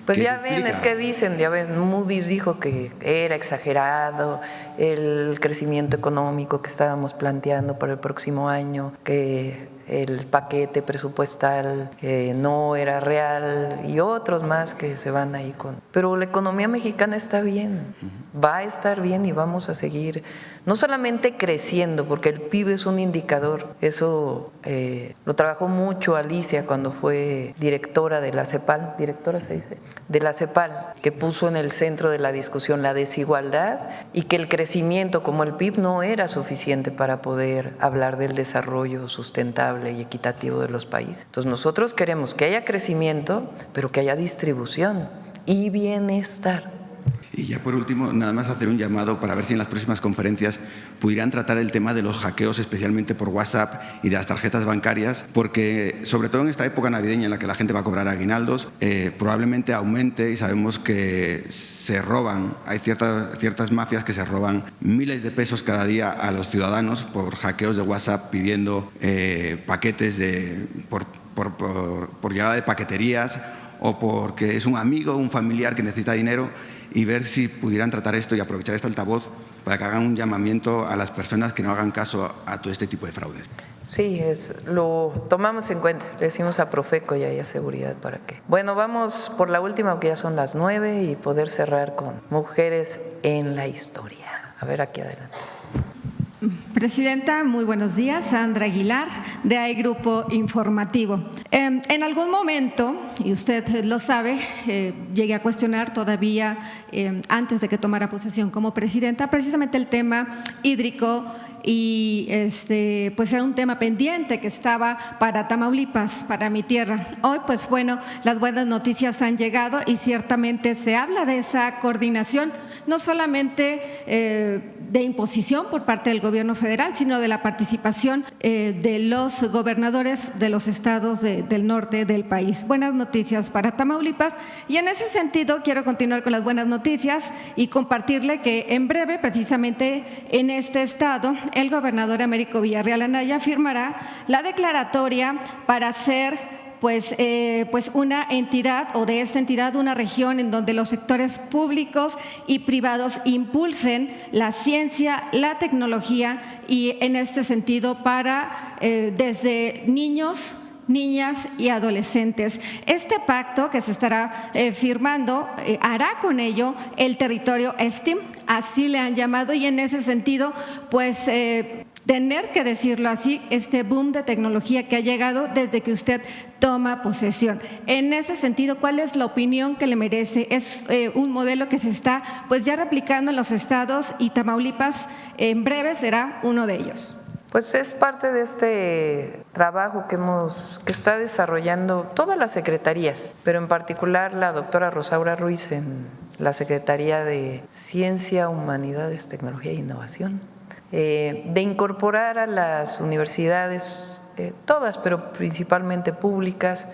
Pues ya ven, es que dicen, ya ven, Moody's dijo que era exagerado el crecimiento económico que estábamos planteando para el próximo año, que el paquete presupuestal no era real y otros más que se van ahí con… Pero la economía mexicana está bien, va a estar bien y vamos a seguir, no solamente creciendo, porque el PIB es un indicador, eso lo trabajó mucho Alicia cuando fue directora de la CEPAL, directora se dice, de la CEPAL, que puso en el centro de la discusión la desigualdad y que el crecimiento como el PIB no era suficiente para poder hablar del desarrollo sustentable y equitativo de los países. Entonces nosotros queremos que haya crecimiento, pero que haya distribución y bienestar. Y ya por último, nada más hacer un llamado para ver si en las próximas conferencias pudieran tratar el tema de los hackeos, especialmente por WhatsApp y de las tarjetas bancarias, porque sobre todo en esta época navideña en la que la gente va a cobrar aguinaldos, probablemente aumente y sabemos que se roban, hay ciertas mafias que se roban miles de pesos cada día a los ciudadanos por hackeos de WhatsApp pidiendo paquetes por llegada de paqueterías o porque es un amigo o un familiar que necesita dinero, y ver si pudieran tratar esto y aprovechar este altavoz para que hagan un llamamiento a las personas que no hagan caso a todo este tipo de fraudes. Sí, lo tomamos en cuenta, le decimos a Profeco y a Seguridad para qué. Bueno, vamos por la última, porque ya son las 9 y poder cerrar con mujeres en la historia. A ver, aquí adelante. Presidenta, muy buenos días. Sandra Aguilar, de AI Grupo Informativo. En algún momento, y usted lo sabe, llegué a cuestionar todavía antes de que tomara posesión como presidenta, precisamente el tema hídrico y pues era un tema pendiente que estaba para Tamaulipas, para mi tierra. Hoy, pues bueno, las buenas noticias han llegado y ciertamente se habla de esa coordinación, no solamente de imposición por parte del gobierno federal, sino de la participación de los gobernadores de los estados del norte del país. Buenas noticias para Tamaulipas, y en ese sentido quiero continuar con las buenas noticias y compartirle que en breve, precisamente en este estado, el gobernador Américo Villarreal Anaya firmará la declaratoria para hacer pues una entidad, o de esta entidad una región en donde los sectores públicos y privados impulsen la ciencia, la tecnología, y en este sentido para desde niños, niñas y adolescentes. Este pacto que se estará firmando hará con ello el territorio STEAM, así le han llamado, y en ese sentido pues tener que decirlo así, este boom de tecnología que ha llegado desde que usted toma posesión. En ese sentido, ¿cuál es la opinión que le merece? Es un modelo que se está pues ya replicando en los estados, y Tamaulipas en breve será uno de ellos. Pues es parte de este trabajo que está desarrollando todas las secretarías, pero en particular la doctora Rosaura Ruiz en la Secretaría de Ciencia, Humanidades, Tecnología e Innovación, de incorporar a las universidades, todas, pero principalmente públicas,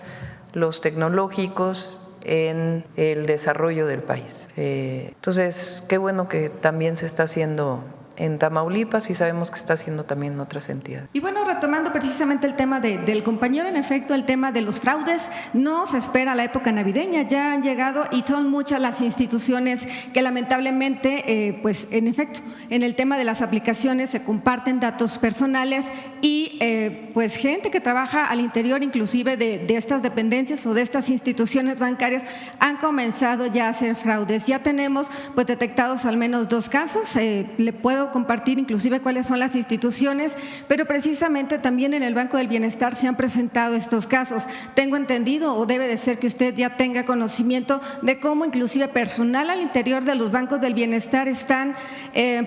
los tecnológicos en el desarrollo del país. Entonces, qué bueno que también se está haciendo en Tamaulipas, y sabemos que está haciendo también en otras entidades. Y bueno, retomando precisamente el tema del compañero, en efecto, el tema de los fraudes, no se espera la época navideña, ya han llegado y son muchas las instituciones que lamentablemente, pues en efecto, en el tema de las aplicaciones se comparten datos personales y pues gente que trabaja al interior inclusive de estas dependencias o de estas instituciones bancarias han comenzado ya a hacer fraudes. Ya tenemos pues detectados al menos 2 casos, le puedo puedo compartir inclusive cuáles son las instituciones, pero precisamente también en el Banco del Bienestar se han presentado estos casos. Tengo entendido, o debe de ser que usted ya tenga conocimiento de cómo inclusive personal al interior de los bancos del bienestar están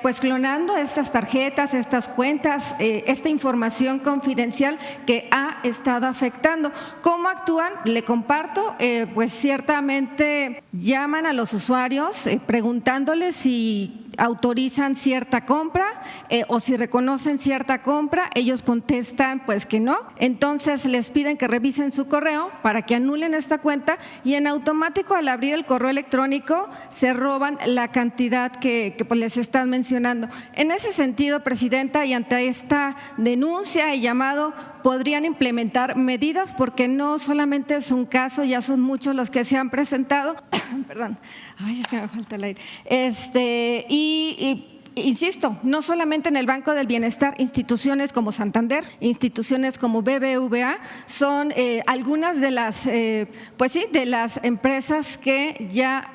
pues clonando estas tarjetas, estas cuentas, esta información confidencial que ha estado afectando. ¿Cómo actúan? Le comparto, pues ciertamente llaman a los usuarios preguntándoles si autorizan cierta compra o si reconocen cierta compra, ellos contestan pues que no, entonces les piden que revisen su correo para que anulen esta cuenta y en automático al abrir el correo electrónico se roban la cantidad que pues les están mencionando. En ese sentido, Presidenta, y ante esta denuncia y llamado, podrían implementar medidas porque no solamente es un caso, ya son muchos los que se han presentado. Perdón, ay, es que me falta el aire. Insisto, no solamente en el Banco del Bienestar, instituciones como Santander, instituciones como BBVA, son algunas de las, pues sí, de las empresas que ya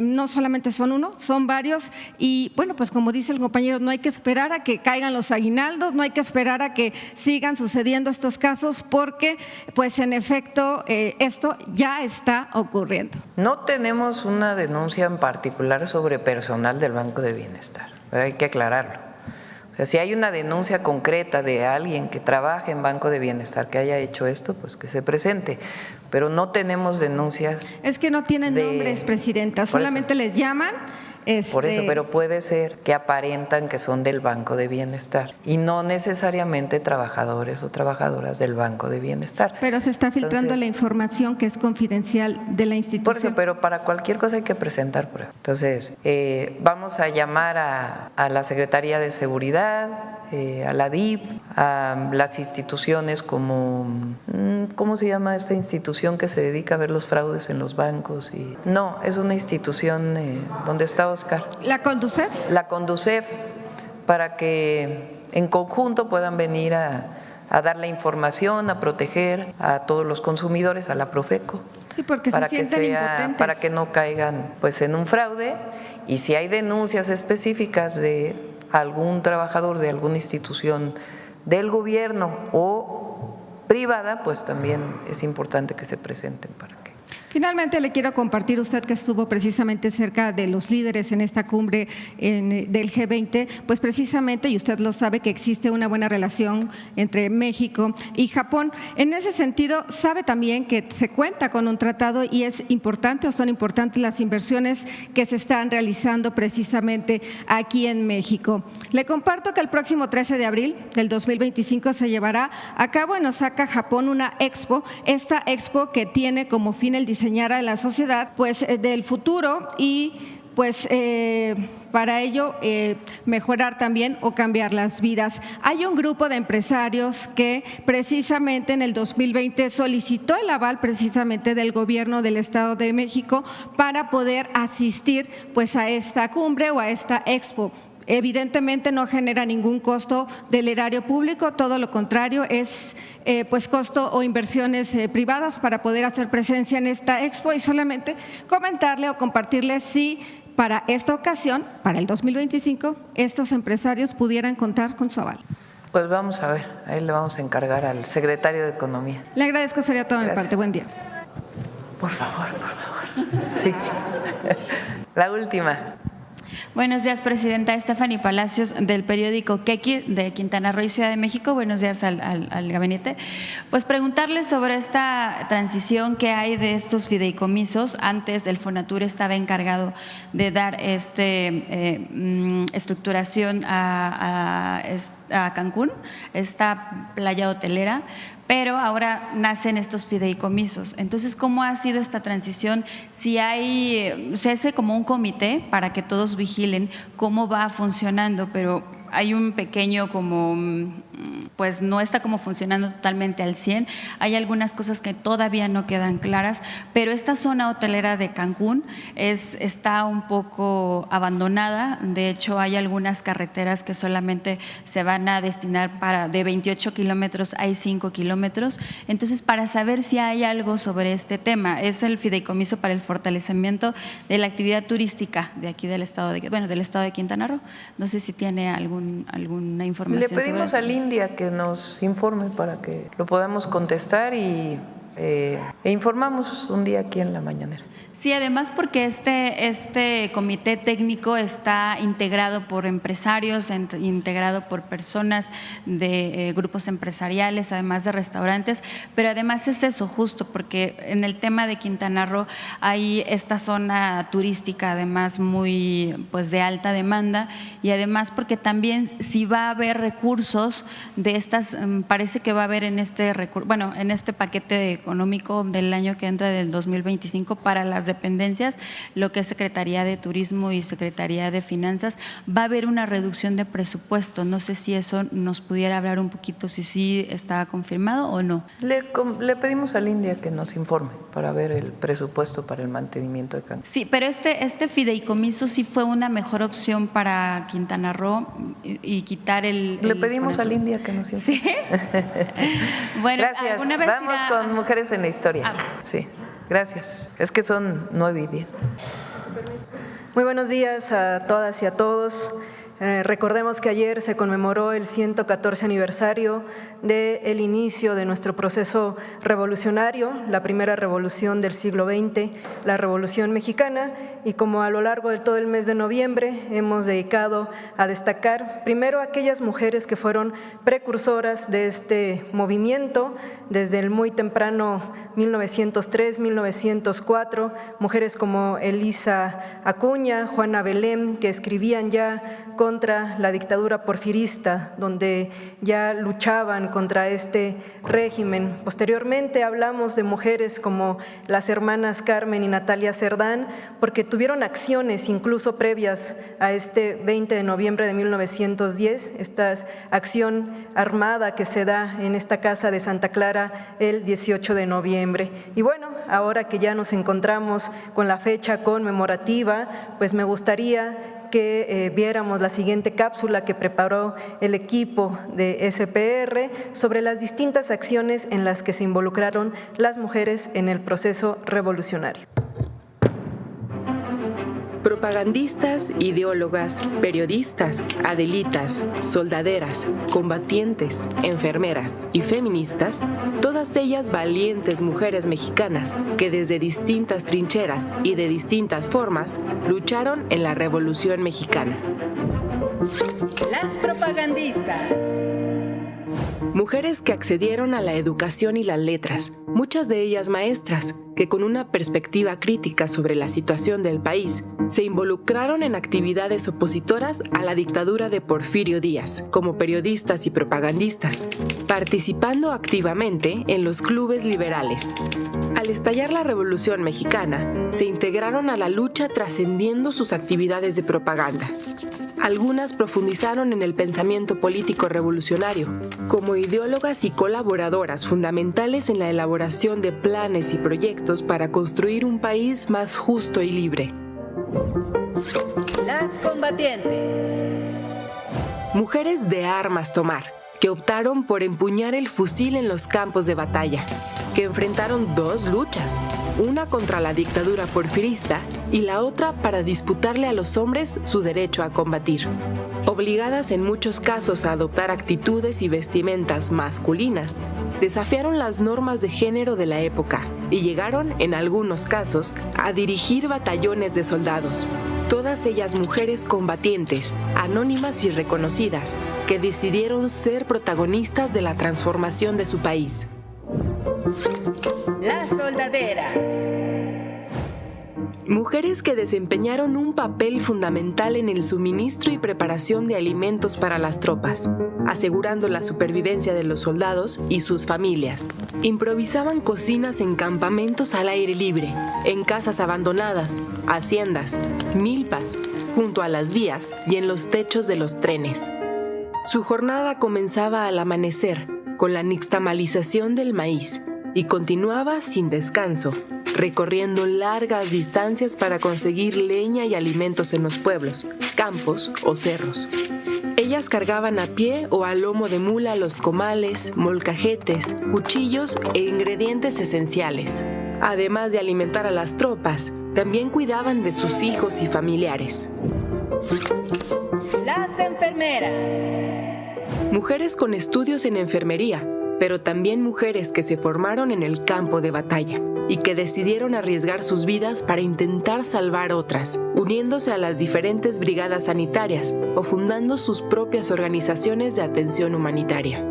no solamente son uno, son varios y bueno, pues como dice el compañero, no hay que esperar a que caigan los aguinaldos, no hay que esperar a que sigan sucediendo estos casos porque pues en efecto esto ya está ocurriendo. No tenemos una denuncia en particular sobre personal del Banco de Bienestar. Pero hay que aclararlo. O sea, si hay una denuncia concreta de alguien que trabaja en Banco de Bienestar que haya hecho esto, pues que se presente. Pero no tenemos denuncias. Es que no tienen nombres, Presidenta, solamente les llaman. Por eso, pero puede ser que aparentan que son del Banco de Bienestar y no necesariamente trabajadores o trabajadoras del Banco de Bienestar. Pero se está filtrando la información que es confidencial de la institución. Por eso, pero para cualquier cosa hay que presentar pruebas. Entonces, vamos a llamar a la Secretaría de Seguridad, a la DIF, a las instituciones como, ¿cómo se llama esta institución que se dedica a ver los fraudes en los bancos? No, es una institución donde está Oscar. ¿La Conducef? La Conducef, para que en conjunto puedan venir a dar la información, a proteger a todos los consumidores, a la Profeco. Sí, porque para se sienten impotentes. Para que no caigan pues en un fraude, y si hay denuncias específicas de algún trabajador de alguna institución del gobierno o privada, pues también es importante que se presenten para que… Finalmente, le quiero compartir, usted que estuvo precisamente cerca de los líderes en esta cumbre del G20, pues precisamente, y usted lo sabe, que existe una buena relación entre México y Japón. En ese sentido, sabe también que se cuenta con un tratado y es importante o son importantes las inversiones que se están realizando precisamente aquí en México. Le comparto que el próximo 13 de abril del 2025 se llevará a cabo en Osaka, Japón, una expo. Esta expo que tiene como fin el diseñar a la sociedad pues del futuro y pues para ello mejorar también o cambiar las vidas. Hay un grupo de empresarios que precisamente en el 2020 solicitó el aval precisamente del gobierno del Estado de México para poder asistir pues a esta cumbre o a esta expo. Evidentemente no genera ningún costo del erario público, todo lo contrario, es pues costo o inversiones privadas para poder hacer presencia en esta expo y solamente comentarle o compartirle si para esta ocasión, para el 2025, estos empresarios pudieran contar con su aval. Pues vamos a ver, ahí le vamos a encargar al secretario de Economía. Le agradezco, sería todo de mi parte. Buen día. Por favor, por favor. Sí. La última. Buenos días, Presidenta. Stephanie Palacios, del periódico Quequi, de Quintana Roo y Ciudad de México. Buenos días al gabinete. Pues preguntarle sobre esta transición que hay de estos fideicomisos. Antes el Fonatur estaba encargado de dar estructuración a Cancún, esta playa hotelera, pero ahora nacen estos fideicomisos. Entonces, ¿cómo ha sido esta transición? Si se hace como un comité para que todos vigilen cómo va funcionando, pero hay un pequeño como pues no está como funcionando totalmente al 100. Hay algunas cosas que todavía no quedan claras, pero esta zona hotelera de Cancún está un poco abandonada. De hecho, hay algunas carreteras que solamente se van a destinar de 28 kilómetros, hay 5 kilómetros. Entonces, para saber si hay algo sobre este tema, es el Fideicomiso para el Fortalecimiento de la Actividad Turística de aquí del estado de Quintana Roo. No sé si tiene alguna información. Le pedimos al India que nos informe para que lo podamos contestar e informamos un día aquí en la mañanera. Sí, además porque este comité técnico está integrado por empresarios, integrado por personas de grupos empresariales, además de restaurantes, pero además es eso justo porque en el tema de Quintana Roo hay esta zona turística además muy pues de alta demanda y además porque también si va a haber recursos de estas, parece que va a haber en este paquete económico del año que entra del 2025 para las dependencias, lo que es Secretaría de Turismo y Secretaría de Finanzas, va a haber una reducción de presupuesto. No sé si eso nos pudiera hablar un poquito, si sí está confirmado o no. Le pedimos al India que nos informe para ver el presupuesto para el mantenimiento de Cancún. Sí, pero este fideicomiso sí fue una mejor opción para Quintana Roo y quitar Le pedimos al India que nos informe. ¿Sí? Bueno, gracias. Vamos con Mujeres en la Historia. Sí. Gracias. Es que son 9 y 10. Muy buenos días a todas y a todos. Recordemos que ayer se conmemoró el 114 aniversario del inicio de nuestro proceso revolucionario, la primera revolución del siglo XX, la Revolución Mexicana, y como a lo largo de todo el mes de noviembre hemos dedicado a destacar primero aquellas mujeres que fueron precursoras de este movimiento desde el muy temprano 1903, 1904, mujeres como Elisa Acuña, Juana Belén, que escribían ya contra la dictadura porfirista, donde ya luchaban contra este régimen. Posteriormente hablamos de mujeres como las hermanas Carmen y Natalia Cerdán, porque tuvieron acciones incluso previas a este 20 de noviembre de 1910, esta acción armada que se da en esta casa de Santa Clara el 18 de noviembre. Y bueno, ahora que ya nos encontramos con la fecha conmemorativa, pues me gustaría que viéramos la siguiente cápsula que preparó el equipo de SPR sobre las distintas acciones en las que se involucraron las mujeres en el proceso revolucionario. Propagandistas, ideólogas, periodistas, adelitas, soldaderas, combatientes, enfermeras y feministas, todas ellas valientes mujeres mexicanas que desde distintas trincheras y de distintas formas lucharon en la Revolución Mexicana. Las propagandistas. Mujeres que accedieron a la educación y las letras, muchas de ellas maestras, que con una perspectiva crítica sobre la situación del país, se involucraron en actividades opositoras a la dictadura de Porfirio Díaz, como periodistas y propagandistas, participando activamente en los clubes liberales. Al estallar la Revolución Mexicana, se integraron a la lucha trascendiendo sus actividades de propaganda. Algunas profundizaron en el pensamiento político revolucionario, como ideólogas y colaboradoras fundamentales en la elaboración de planes y proyectos para construir un país más justo y libre. Las combatientes. Mujeres de armas tomar, que optaron por empuñar el fusil en los campos de batalla, que enfrentaron dos luchas, una contra la dictadura porfirista y la otra para disputarle a los hombres su derecho a combatir. Obligadas en muchos casos a adoptar actitudes y vestimentas masculinas, desafiaron las normas de género de la época y llegaron, en algunos casos, a dirigir batallones de soldados. Todas ellas mujeres combatientes, anónimas y reconocidas, que decidieron ser protagonistas de la transformación de su país. Las soldaderas. Mujeres que desempeñaron un papel fundamental en el suministro y preparación de alimentos para las tropas, asegurando la supervivencia de los soldados y sus familias. Improvisaban cocinas en campamentos al aire libre, en casas abandonadas, haciendas, milpas, junto a las vías y en los techos de los trenes. Su jornada comenzaba al amanecer, con la nixtamalización del maíz, y continuaba sin descanso, recorriendo largas distancias para conseguir leña y alimentos en los pueblos, campos o cerros. Ellas cargaban a pie o a lomo de mula los comales, molcajetes, cuchillos e ingredientes esenciales. Además de alimentar a las tropas, también cuidaban de sus hijos y familiares. Las enfermeras. Mujeres con estudios en enfermería, pero también mujeres que se formaron en el campo de batalla y que decidieron arriesgar sus vidas para intentar salvar otras, uniéndose a las diferentes brigadas sanitarias o fundando sus propias organizaciones de atención humanitaria.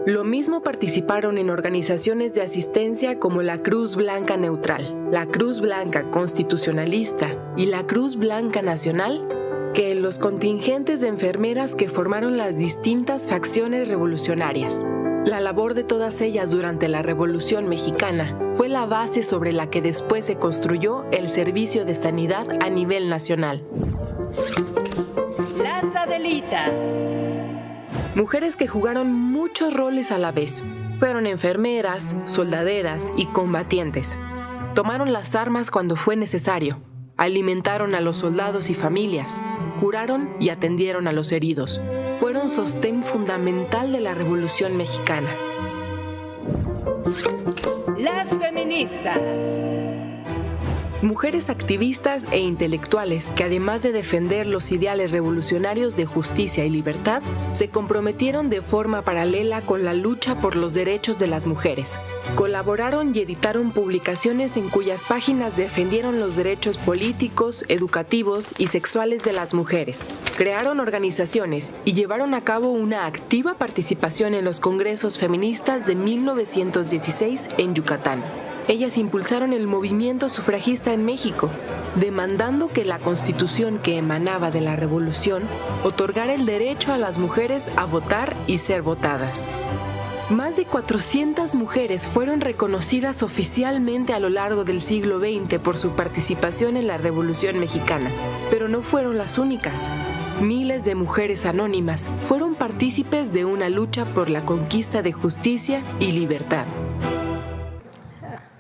Lo mismo participaron en organizaciones de asistencia como la Cruz Blanca Neutral, la Cruz Blanca Constitucionalista y la Cruz Blanca Nacional, que en los contingentes de enfermeras que formaron las distintas facciones revolucionarias. La labor de todas ellas durante la Revolución Mexicana fue la base sobre la que después se construyó el servicio de sanidad a nivel nacional. Las Adelitas. Mujeres que jugaron muchos roles a la vez. Fueron enfermeras, soldaderas y combatientes. Tomaron las armas cuando fue necesario. Alimentaron a los soldados y familias. Curaron y atendieron a los heridos. Fueron sostén fundamental de la Revolución Mexicana. Las feministas. Mujeres activistas e intelectuales que, además de defender los ideales revolucionarios de justicia y libertad, se comprometieron de forma paralela con la lucha por los derechos de las mujeres. Colaboraron y editaron publicaciones en cuyas páginas defendieron los derechos políticos, educativos y sexuales de las mujeres. Crearon organizaciones y llevaron a cabo una activa participación en los congresos feministas de 1916 en Yucatán. Ellas impulsaron el movimiento sufragista en México, demandando que la Constitución que emanaba de la Revolución otorgara el derecho a las mujeres a votar y ser votadas. Más de 400 mujeres fueron reconocidas oficialmente a lo largo del siglo XX por su participación en la Revolución Mexicana, pero no fueron las únicas. Miles de mujeres anónimas fueron partícipes de una lucha por la conquista de justicia y libertad.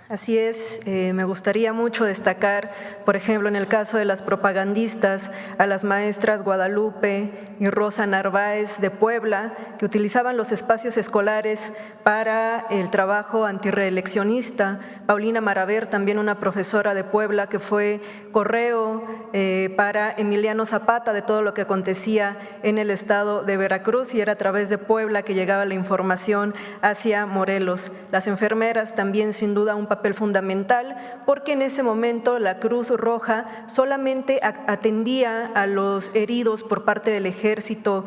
Así es, me gustaría mucho destacar, por ejemplo, en el caso de las propagandistas, a las maestras Guadalupe y Rosa Narváez de Puebla, que utilizaban los espacios escolares para el trabajo antirreeleccionista. Paulina Maraver, también una profesora de Puebla, que fue correo para Emiliano Zapata de todo lo que acontecía en el estado de Veracruz, y era a través de Puebla que llegaba la información hacia Morelos. Las enfermeras también, sin duda, un papel fundamental, porque en ese momento la Cruz Roja solamente atendía a los heridos por parte del ejército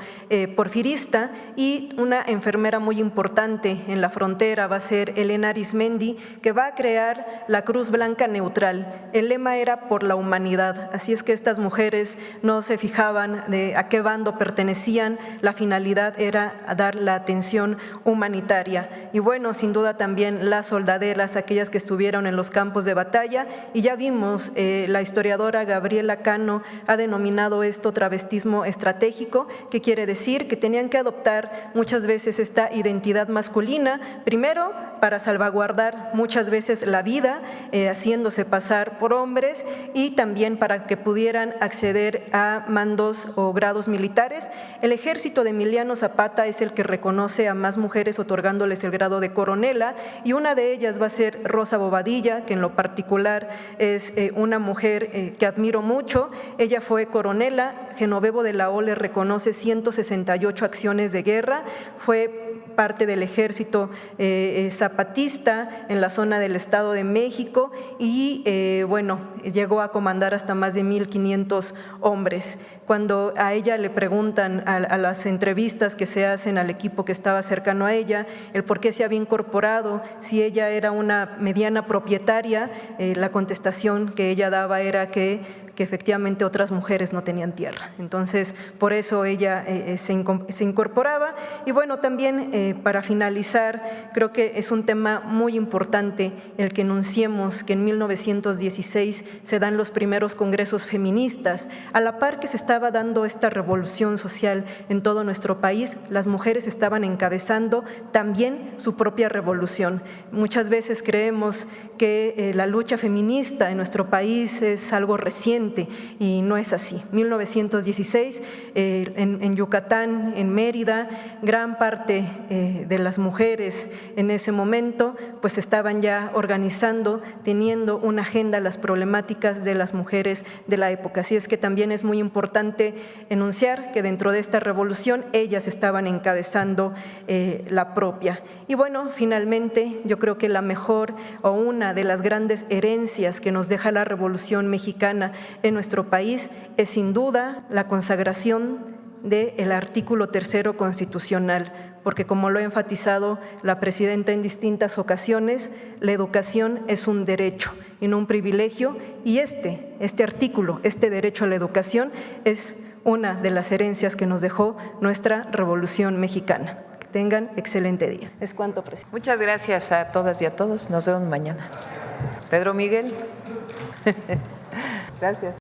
porfirista, y una enfermera muy importante en la frontera va a ser Elena Arismendi, que va a crear la Cruz Blanca Neutral. El lema era por la humanidad, así es que estas mujeres no se fijaban de a qué bando pertenecían, la finalidad era dar la atención humanitaria. Y bueno, sin duda también las soldaderas, aquellas que estuvieron en los campos de batalla, y ya vimos, la historiadora Gabriela Cano ha denominado esto travestismo estratégico, que quiere decir que tenían que adoptar muchas veces esta identidad masculina, primero para salvaguardar muchas veces la vida, haciéndose pasar por hombres, y también para que pudieran acceder a mandos o grados militares. El ejército de Emiliano Zapata es el que reconoce a más mujeres otorgándoles el grado de coronela, y una de ellas va a ser Rosa Bobadilla, que en lo particular es una mujer que admiro mucho. Ella fue coronela. Genovevo de la O le reconoce 168 acciones de guerra, fue parte del ejército zapatista en la zona del Estado de México, y bueno, llegó a comandar hasta más de 1,500 hombres. Cuando a ella le preguntan a las entrevistas que se hacen al equipo que estaba cercano a ella, el por qué se había incorporado, si ella era una mediana propietaria, la contestación que ella daba era que que efectivamente otras mujeres no tenían tierra. Entonces, por eso ella se incorporaba. Y bueno, también para finalizar, creo que es un tema muy importante el que enunciemos que en 1916 se dan los primeros congresos feministas. A la par que se estaba dando esta revolución social en todo nuestro país, las mujeres estaban encabezando también su propia revolución. Muchas veces creemos que la lucha feminista en nuestro país es algo reciente y no es así. 1916, en Yucatán, en Mérida, gran parte de las mujeres en ese momento pues estaban ya organizando, teniendo una agenda las problemáticas de las mujeres de la época. Así es que también es muy importante enunciar que dentro de esta revolución ellas estaban encabezando la propia. Y bueno, finalmente yo creo que la mejor o una de las grandes herencias que nos deja la Revolución Mexicana en nuestro país es sin duda la consagración del artículo 3º constitucional, porque como lo ha enfatizado la presidenta en distintas ocasiones, la educación es un derecho y no un privilegio, y este artículo, este derecho a la educación es una de las herencias que nos dejó nuestra Revolución Mexicana. Que tengan excelente día. Es cuanto, presidente. Muchas gracias a todas y a todos. Nos vemos mañana. Pedro Miguel. Gracias.